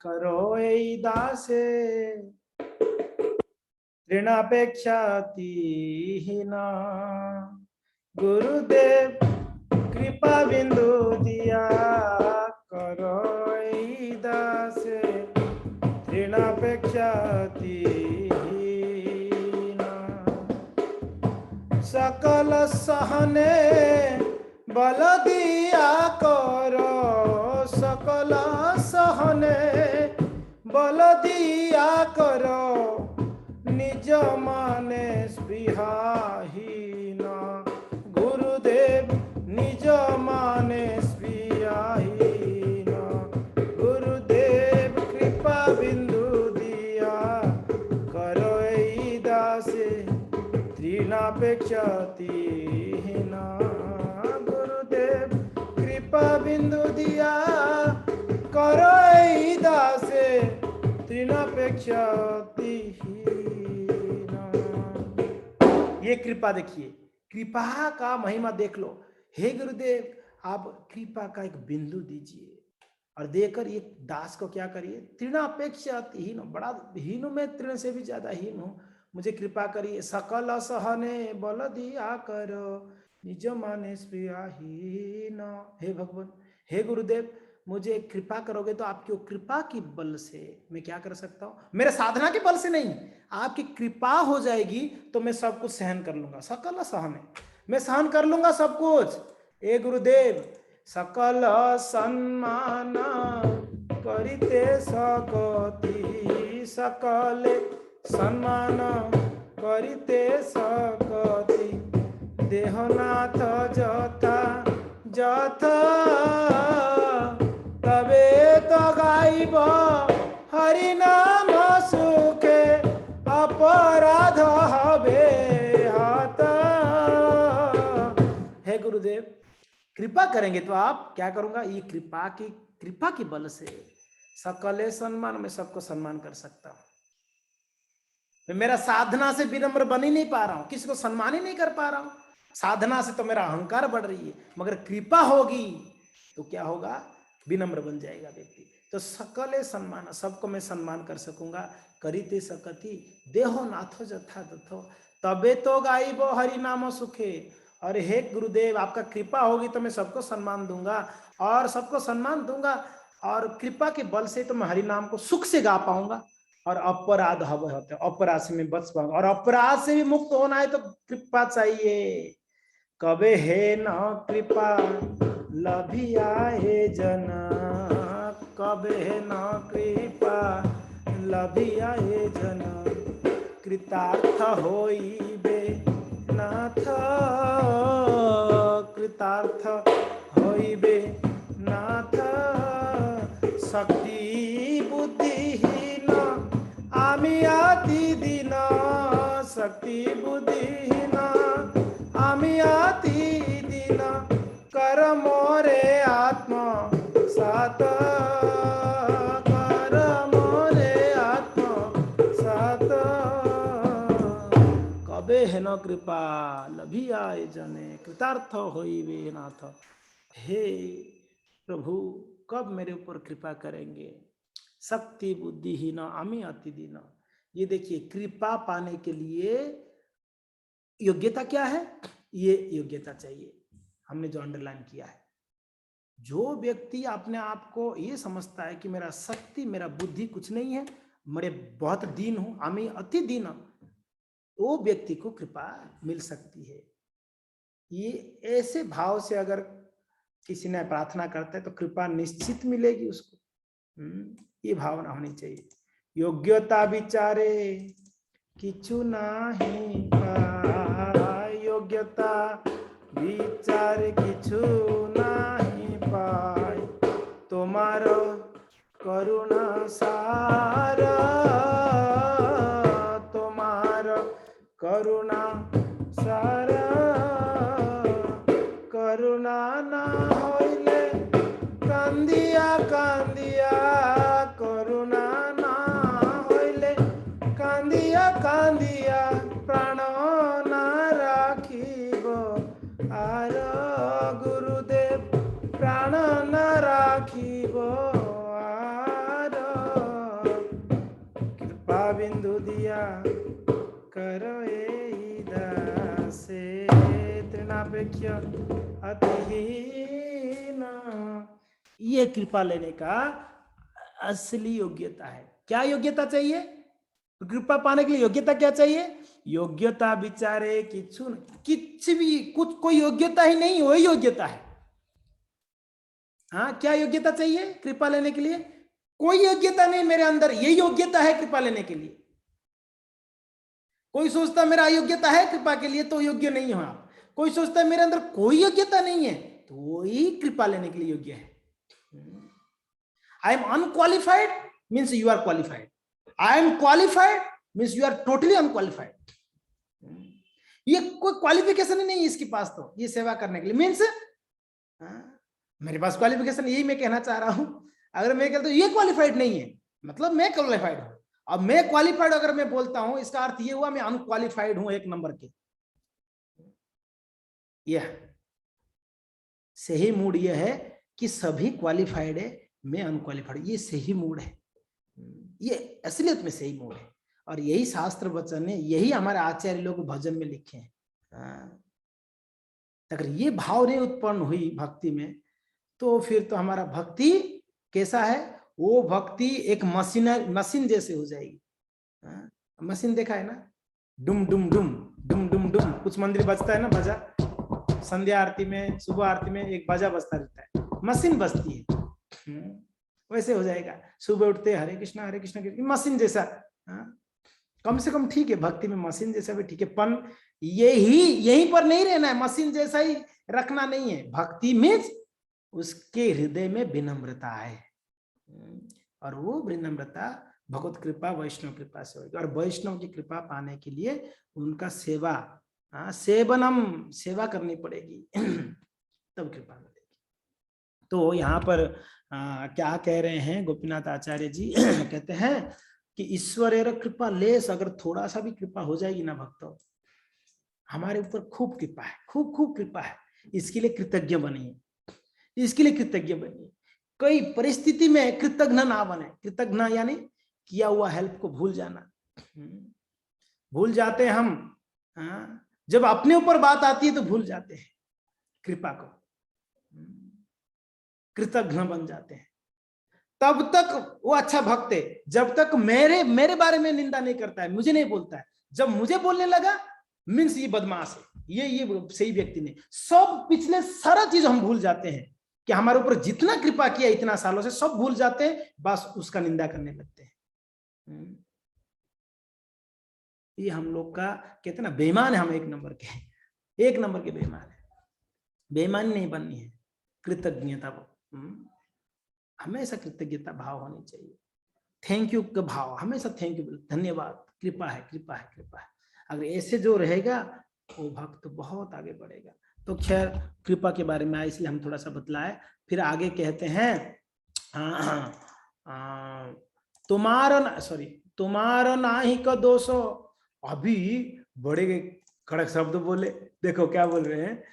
करो ऐ दासे, ऋणापेक्षाति हीना। गुरुदेव कृपा बिंदु दिया करो ऐ दासे, ऋणापेक्षाति हीना। सकल सहने बल दिया करो, सकल सहने बल दिया करो, निज माने स्पृहाहीन। गुरुदेव निज माने स्पृहाहीन, गुरुदेव कृपा बिंदु दिया करो ऐ दासे, तृणापेक्षाति हीना। गुरुदेव कृपा बिंदु दिया करो ऐ दासे, तृणापेक्षाति हीना। ये कृपा देखिए, कृपा का महिमा देख लो। हे गुरुदेव आप कृपा का एक बिंदु दीजिए, और देकर ये दास को क्या करिए, तृणापेक्षाति हीन, बड़ा हीन, मैं तृण से भी ज्यादा हीन हूं, मुझे कृपा करिए। सकल सहने बल दिया करो, निज माने स्पृहाहीन। हे भगवान, हे गुरुदेव मुझे कृपा करोगे तो आपकी कृपा की बल से मैं क्या कर सकता हूँ, मेरे साधना के बल से नहीं, आपकी कृपा हो जाएगी तो मैं सब कुछ सहन कर लूंगा। सकल सहने, मैं सहन कर लूंगा सब कुछ। हे गुरुदेव सकल सम्मान करिते सकति, सकल सम्मान करिते सकति, देहनाथ जथा जथा तबे तो गाइब हरि नाम सुखे, अपराध हबे हता। हे गुरुदेव कृपा करेंगे तो आप क्या करूंगा, ये कृपा की बल से सकले सम्मान, मैं सबको सम्मान कर सकता हूं। मेरा साधना से विनम्र बन ही नहीं पा रहा हूं, किसी को सम्मान ही नहीं कर पा रहा हूं, साधना से तो मेरा अहंकार बढ़ रही है, मगर कृपा होगी तो क्या होगा, विनम्र बन जाएगा व्यक्ति। तो सकले सम्मान, सबको मैं सम्मान कर सकूंगा। करीते सकती देहो नाथो जथा तथो, तबे तो गाइबो हरि नाम सुखे। और हे गुरुदेव, आपका कृपा होगी तो मैं सबको सम्मान दूंगा, और सबको सम्मान दूंगा, और कृपा के बल से तो मैं हरि नाम को सुख से गा पाऊंगा। और अपराध हव होते, अपराध से मैं बच पाऊंगा। और अपराध से भी मुक्त होना है तो कृपा चाहिए। कबे है न कृपा लभिया हे जन, कबे है न कृपा लभिया हे जन, कृतार्थ होइबे नाथ, कृतार्थ होइबे नाथ। शक्ति बुद्धिहीन आमी अति दीन, शक्ति बुद्धिहीन आमी अति दीन, कर मोरे आत्मा सात, कर मोरे आत्मा सात। कबे है न कृपा लभिया जने, कृतार्थ होइबे नाथ। हे प्रभु, कब मेरे ऊपर कृपा करेंगे। शक्ति बुद्धिहीन आमी अति दीन। ये देखिए, कृपा पाने के लिए योग्यता क्या है, ये योग्यता चाहिए, हमने जो अंडरलाइन किया है। जो व्यक्ति अपने आप को ये समझता है कि मेरा शक्ति मेरा बुद्धि कुछ नहीं है, मैं बहुत दीन हूं, आमी अति दीन, वो व्यक्ति को कृपा मिल सकती है। ये ऐसे भाव से अगर किसी ने प्रार्थना करता है तो कृपा निश्चित मिलेगी उसको। ये भावना होनी चाहिए। योग्यता विचारे किछु नाही पाय, योग्यता विचारे किछु नाही पाय, तुम्हार करुणा सार, तुम्हार करुणा सार। करुणा ना होइले कांदिया कांदिया, करुणा ना होइले कांदिया कांदिया, प्राण ना राखिब आर, गुरुदेव प्राण ना राखिब आर। कृपा बिंदु दिया करो एई दासे, तृणापेक्ष अतिहीन। ये कृपा लेने का असली योग्यता है। क्या योग्यता चाहिए कृपा पाने के लिए? योग्यता क्या चाहिए? योग्यता विचारे किछु कुछ भी, कुछ कोई योग्यता ही नहीं, वही योग्यता है। हाँ, क्या योग्यता चाहिए कृपा लेने के लिए? कोई योग्यता नहीं मेरे अंदर, यही योग्यता है कृपा लेने के लिए। कोई सोचता मेरा योग्यता है कृपा के लिए तो योग्य नहीं हो आप। कोई सोचता है मेरे अंदर कोई योग्यता नहीं है तो वही कृपा लेने के लिए योग्य है। I am unqualified means you are qualified, I am qualified means you are totally unqualified. ये कोई क्वालिफिकेशन ही नहीं है इसके पास, तो ये सेवा करने के लिए मीन्स मेरे पास क्वालिफिकेशन, यही मैं कहना चाह रहा हूं। अगर मैं कहता हूं ये क्वालिफाइड नहीं है, मतलब मैं क्वालिफाइड हूं। अब मैं क्वालिफाइड अगर मैं बोलता हूं, इसका अर्थ ये हुआ मैं अनक्वालिफाइड हूं, एक नंबर के। यह सही मूड यह है कि सभी क्वालिफाइड है, मैं अनक्वालिफाइड, ये सही मूड है, ये असलियत में सही मूड है। और यही शास्त्र वचन है, यही हमारे आचार्य लोग भजन में लिखे हैं। अगर ये भाव नहीं उत्पन्न हुई भक्ति में, तो फिर तो हमारा भक्ति कैसा है? वो भक्ति एक मशीन जैसे हो जाएगी। मशीन देखा है ना, डुम डुम डुम डुम डुम डुम, कुछ मंदिर बजता है ना बाजा, संध्या आरती में, सुबह आरती में एक बाजा बजता रहता है, मशीन बजती है। वैसे हो जाएगा, सुबह उठते हरे कृष्णा मशीन जैसा। कम से कम ठीक है, भक्ति में मशीन जैसा भी ठीक है, पन यहीं पर नहीं रहना है, मशीन जैसा ही रखना नहीं है। भक्ति में उसके हृदय में विनम्रता है, और वो विनम्रता भगवत कृपा वैष्णव कृपा से होगी। और वैष्णव की कृपा पाने के लिए उनका सेवा, सेवनम, सेवा करनी पड़ेगी तब कृपा मिलेगी। तो यहाँ पर क्या कह रहे हैं गोपीनाथ आचार्य जी? कहते हैं कि ईश्वर कृपा लेस, अगर थोड़ा सा भी कृपा हो जाएगी ना भक्तों, हमारे ऊपर खूब कृपा है, खूब खूब कृपा है, इसके लिए कृतज्ञ बनिए, इसके लिए कृतज्ञ बनिए। कई परिस्थिति में कृतज्ञ ना बने। कृतज्ञ यानी किया हुआ हेल्प को भूल जाना। भूल जाते हैं हम, जब अपने ऊपर बात आती है तो भूल जाते हैं कृपा को, कृतज्ञ बन जाते हैं। तब तक वो अच्छा भक्त है जब तक मेरे बारे में निंदा नहीं करता है, मुझे नहीं बोलता है। जब मुझे बोलने लगा मीन्स ये बदमाश है, ये सही व्यक्ति नहीं। सब पिछले सारा चीज हम भूल जाते हैं कि हमारे ऊपर जितना कृपा किया इतना सालों से, सब भूल जाते हैं, बस उसका निंदा करने लगते हैं। ये हम लोग का कहते हैं ना, बेईमान है हम, एक नंबर के बेईमान है। बेईमानी नहीं बननी है, कृतज्ञता हमेशा कृतज्ञता भाव होनी चाहिए। थैंक यू का भाव हमेशा, थैंक यू, धन्यवाद, कृपा है, कृपा है, कृपा है। अगर ऐसे जो रहेगा वो भक्त बहुत आगे बढ़ेगा। तो खैर कृपा के बारे में इसलिए हम थोड़ा सा बतलाए। फिर आगे कहते हैं तुम्हारा नाही का दोषो। अभी बड़े कड़क शब्द बोले, देखो क्या बोल रहे हैं।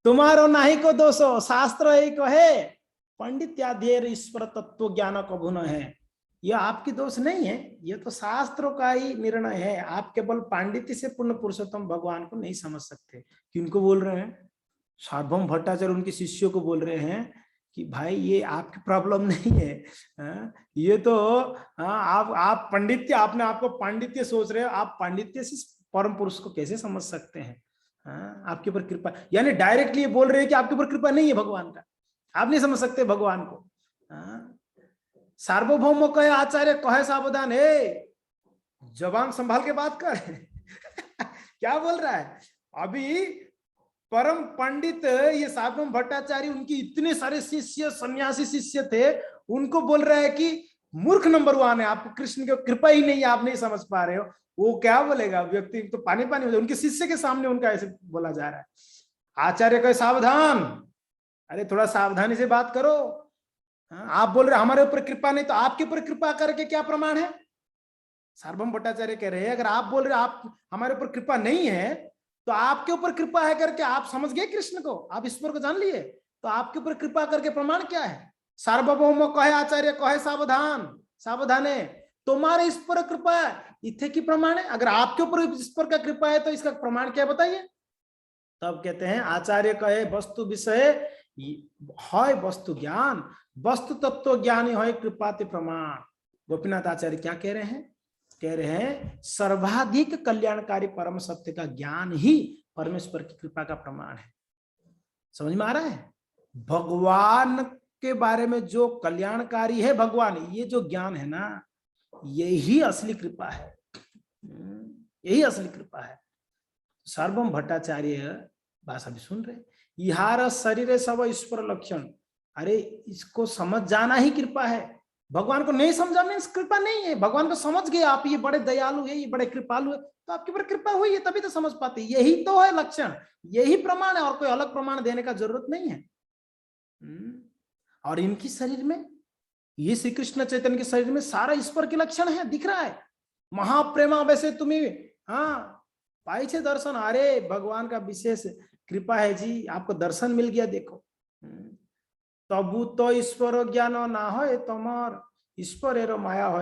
तुम्हारो नाही को दोषो, शास्त्र एक है, पंडित्याधेर ईश्वर तत्व ज्ञान कभु न है। यह आपकी दोष नहीं है, यह तो शास्त्रों का ही निर्णय है। आप केवल पांडित्य से पूर्ण पुरुषोत्तम भगवान को नहीं समझ सकते। किनको बोल रहे हैं? सार्वभौम भट्टाचार्य उनके शिष्यों को बोल रहे हैं कि भाई ये आपकी प्रॉब्लम नहीं है, ये तो आप पंडित्य, आपने आपको पांडित्य सोच रहे हो, आप पांडित्य से परम पुरुष को कैसे समझ सकते हैं? आपके ऊपर कृपा, यानी डायरेक्टली बोल रहे हैं कि आपके ऊपर कृपा नहीं है भगवान का, आप नहीं समझ सकते भगवान को। सार्वभौम कहे आचार्य कहे सावधान, है जबान संभाल के बात कर क्या बोल रहा है? अभी परम पंडित ये सार्वभौम भट्टाचार्य, उनकी इतने सारे शिष्य, सन्यासी शिष्य थे, उनको बोल रहा है कि मूर्ख नंबर 1 है, आपको कृष्ण की कृपा ही नहीं है, आप नहीं समझ पा रहे हो। वो क्या बोलेगा? व्यक्ति तो पानी पानी हो जाए। उनके शिष्य के सामने उनका ऐसे बोला जा रहा है। आचार्य कहे सावधान, अरे थोड़ा सावधानी से बात करो। आप बोल रहे हमारे ऊपर कृपा नहीं, तो आपके ऊपर कृपा करके क्या प्रमाण है? सार्वभौम भट्टाचार्य कह रहे हैं अगर आप बोल रहे आप हमारे ऊपर कृपा नहीं है, तो आपके ऊपर कृपा है करके आप समझ गए कृष्ण को, आप ईश्वर को जान लिए, तो आपके ऊपर कृपा करके प्रमाण क्या है? सार्वभौम कहे आचार्य कहे सावधान, सावधाने तुम्हारे इस पर कृपा है, इथे की प्रमाण है। अगर आपके ऊपर इस पर का कृपा है तो इसका प्रमाण क्या बताइए? तब कहते हैं आचार्य कहे वस्तु विषय है वस्तु ज्ञान, वस्तु तत्व ज्ञान है कृपाति प्रमाण। गोपीनाथ आचार्य क्या कह रहे हैं? कह रहे हैं सर्वाधिक कल्याणकारी परम सत्य का ज्ञान ही परमेश्वर की कृपा का प्रमाण है। समझ में आ रहा है? भगवान के बारे में जो कल्याणकारी है भगवान, ये जो ज्ञान है ना, यही असली कृपा है, यही असली कृपा है। सार्वभौम भट्टाचार्य भाषा भी सुन रहे, इहार शरीर सब ईश्वर लक्षण। अरे इसको समझ जाना ही कृपा है। भगवान को नहीं समझाने कृपा नहीं है। भगवान को समझ गए आप, ये बड़े दयालु है, ये बड़े कृपालु है, तो आपके ऊपर कृपा हुई है, तभी तो समझ पाते। यही तो है लक्षण, यही प्रमाण है, और कोई अलग प्रमाण देने का जरूरत नहीं है। और इनकी शरीर में, ये श्री कृष्ण चैतन्य के शरीर में सारा ईश्वर के लक्षण है, दिख रहा है। महाप्रेमा वैसे तुम्हें पाई छे दर्शन, अरे भगवान का विशेष कृपा है जी, आपको दर्शन मिल गया। देखो तबु तो ईश्वर ज्ञान ना हो तमार ईश्वर माया हो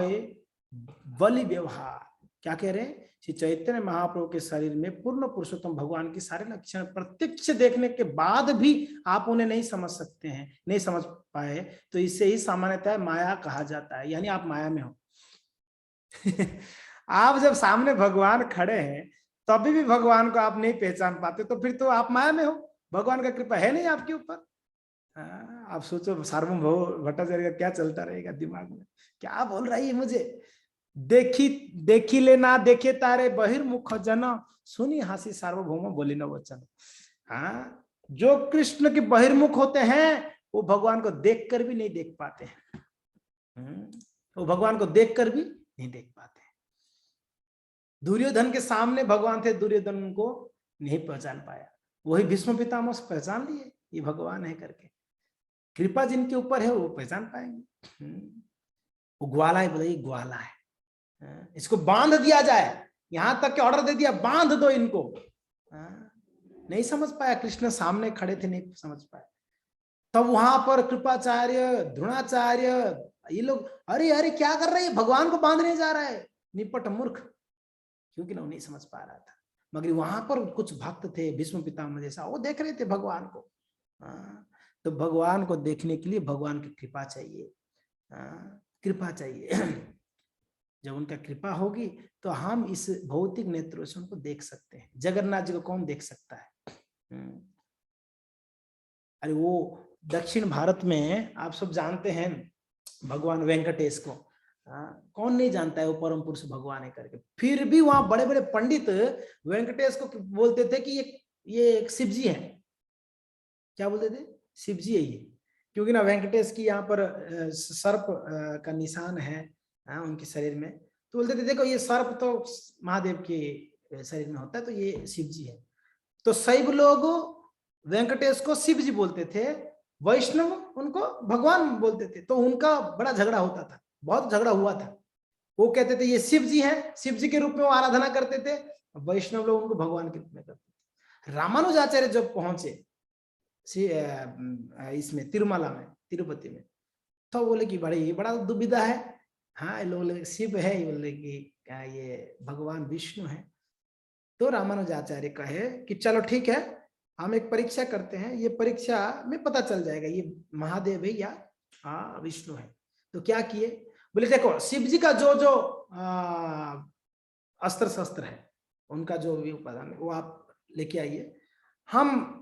बलि व्यवहार। क्या कह रहे हैं? श्री चैतन्य महाप्रभु के शरीर में पूर्ण पुरुषोत्तम भगवान के सारे लक्षण प्रत्यक्ष देखने के बाद भी आप उन्हें नहीं समझ सकते हैं, नहीं समझ पाए, तो इसे ही सामान्यतः माया कहा जाता है, यानी आप माया में हो। आप जब सामने भगवान खड़े हैं तभी भी भगवान को आप नहीं पहचान पाते, तो फिर तो आप माया में हो, भगवान का कृपा है नहीं आपके ऊपर। आप सोचो सार्वभौम भट्टाचार्य का क्या चलता रहेगा दिमाग में, क्या बोल रही है मुझे। देखी ले ना देखे तारे बहिर्मुख जन, सुनी हासी सार्वभौम बोली न वचन। जो कृष्ण के बहिर्मुख होते हैं वो भगवान को देखकर भी नहीं देख पाते हैं, वो भगवान को देखकर भी नहीं देख पाते। दुर्योधन के सामने भगवान थे, दुर्योधन उनको नहीं पहचान पाया, वही भीष्म पितामह से पहचान लिए ये भगवान है करके। कृपा जिनके ऊपर है वो पहचान पाएंगे। वो ग्वाला है, बोले ग्वाला है, इसको बांध दिया जाए, यहां तक के ऑर्डर दे दिया बांध दो इनको। नहीं समझ पाया, कृष्ण सामने खड़े थे, नहीं समझ पाए। तब वहां पर कृपाचार्य, द्रोणाचार्य, ये लोग, अरे अरे क्या कर रहे हैं, भगवान को बांधने जा रहा है, निपट मूर्ख, क्योंकि ना नहीं समझ पा रहा था। मगर वहां पर कुछ भक्त थे, भीष्म पितामह जैसा, वो देख रहे थे भगवान को। तो भगवान को देखने के लिए भगवान की कृपा चाहिए, कृपा चाहिए। जब उनका कृपा होगी तो हम इस भौतिक नेत्रों से उनको देख सकते हैं। जगन्नाथ जी को कौन देख सकता है? अरे वो दक्षिण भारत में आप सब जानते हैं भगवान वेंकटेश को, कौन नहीं जानता है, वो परम पुरुष भगवान है करके। फिर भी वहां बड़े बड़े पंडित वेंकटेश को बोलते थे कि ये एक शिव जी है। क्या बोलते थे? शिव जी है ये, क्योंकि ना वेंकटेश की यहाँ पर सर्प का निशान है उनके शरीर में। तो बोलते थे देखो ये सर्प तो महादेव के शरीर में होता है, तो ये शिव जी है। तो शैव लोग वेंकटेश को शिव जी बोलते थे, वैष्णव उनको भगवान बोलते थे। तो उनका बड़ा झगड़ा होता था, बहुत झगड़ा हुआ था। वो कहते थे ये शिव जी है, शिव जी के रूप में वो आराधना करते थे, वैष्णव लोग उनको भगवान के रूप में करते थे। रामानुजाचार्य जब पहुंचे इसमें तिरुमला में, तिरुपति में, तो बोले कि बड़ी बड़ा दुविधा है। हाँ, लोग शिव है, ये बोले कि ये भगवान विष्णु है। तो रामानुजाचार्य कहे कि चलो ठीक है, हम एक परीक्षा करते हैं, ये परीक्षा में पता चल जाएगा ये महादेव है या विष्णु है। तो क्या किए, बोले देखो शिव जी का जो जो अस्त्र शस्त्र है, उनका जो भी उपादान है वो आप लेके आइए, हम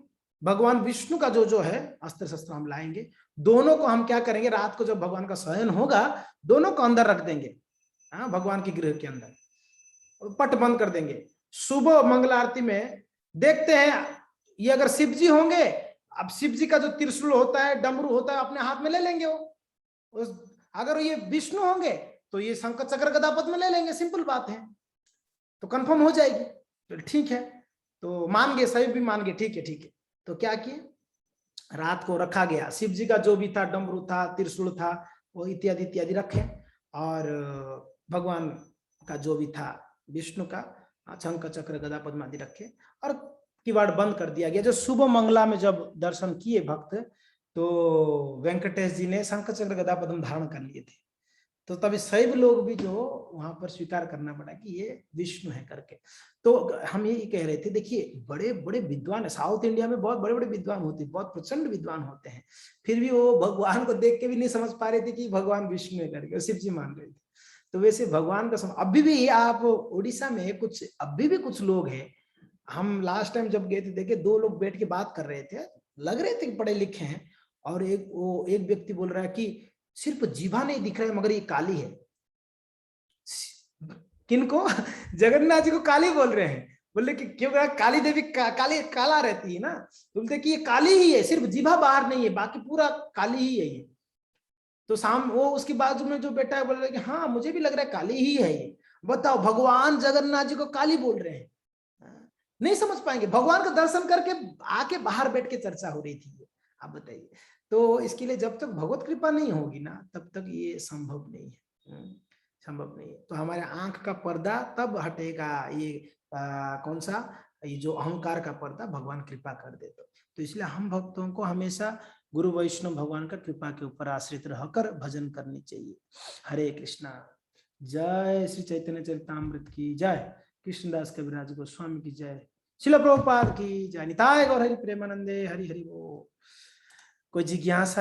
भगवान विष्णु का जो जो है अस्त्र शस्त्र हम लाएंगे। दोनों को हम क्या करेंगे, रात को जब भगवान का शयन होगा, दोनों को अंदर रख देंगे, भगवान के गृह के अंदर, पट बंद कर देंगे। सुबह मंगल आरती में देखते हैं, ये अगर शिव जी होंगे, अब शिव जी का जो त्रिशूल होता है, डमरू होता है, अपने हाथ में ले लेंगे वो। अगर ये विष्णु होंगे तो ये शंख चक्र गदा पद्म में ले लेंगे, सिंपल बात है, तो कंफर्म हो जाएगी। तो ठीक है, तो मान गए, सही भी मान गए, ठीक है ठीक है। तो क्या किए, रात को रखा गया, शिव जी का जो भी था, डमरू था, त्रिशूल था, वो इत्यादि इत्यादि रखे, और भगवान का जो भी था, विष्णु का शंख चक्र गदा पद्म आदि रखे, और किवाड़ बंद कर दिया गया। जो सुबह मंगला में जब दर्शन किए भक्त, तो वेंकटेश जी ने शंख चक्र गदा पद्म धारण कर लिए थे। तो तभी शैव लोग भी जो वहां पर स्वीकार करना पड़ा कि ये विष्णु है करके। तो हम यही कह रहे थे, देखिए बड़े बड़े विद्वान है, साउथ इंडिया में बहुत बड़े बड़े विद्वान होते हैं, बहुत प्रचंड विद्वान होते हैं, फिर भी वो भगवान को देख के भी नहीं समझ पा रहे थे कि भगवान विष्णु है करके, शिव जी मान रहे थे। तो वैसे भगवान का अभी भी आप उड़ीसा में कुछ, अभी भी कुछ लोग हैं, हम लास्ट टाइम जब गए थे देखे, दो लोग बैठ के बात कर रहे थे, लग रहे थे कि पढ़े लिखे हैं, और एक व्यक्ति बोल रहा है कि सिर्फ जीवा नहीं दिख रहा है मगर ये काली है। किनको? जगन्नाथ जी को काली बोल रहे हैं। बोले कि क्यों, काली देवी काली काला रहती है ना, बोलते कि ये काली ही है, सिर्फ जीवा बाहर नहीं है, बाकी पूरा काली ही है ये। तो शाम वो उसकी बाजू में जो बेटा है बोल रहे कि हाँ मुझे भी लग रहा है काली ही है ये। बताओ, भगवान जगन्नाथ जी को काली बोल रहे हैं, नहीं समझ पाएंगे। भगवान का दर्शन करके आके बाहर बैठ के चर्चा हो रही थी, आप बताइए। तो इसके लिए जब तक भगवत कृपा नहीं होगी ना, तब तक ये संभव नहीं है, संभव नहीं है। तो हमारे आंख का पर्दा तब हटेगा, ये कौन सा, ये जो अहंकार का पर्दा भगवान कृपा कर दे तो इसलिए हम भक्तों को हमेशा गुरु वैष्णव भगवान का कृपा के ऊपर आश्रित रहकर भजन करनी चाहिए। हरे कृष्णा। जय श्री चैतन्य चरितामृत की जय, कृष्णदास कविराज गोस्वामी की जय, शिल प्रभुपाद की जय, निताय गौर हरि प्रेमानंदे हरि हरि बोल। कोई जिज्ञासा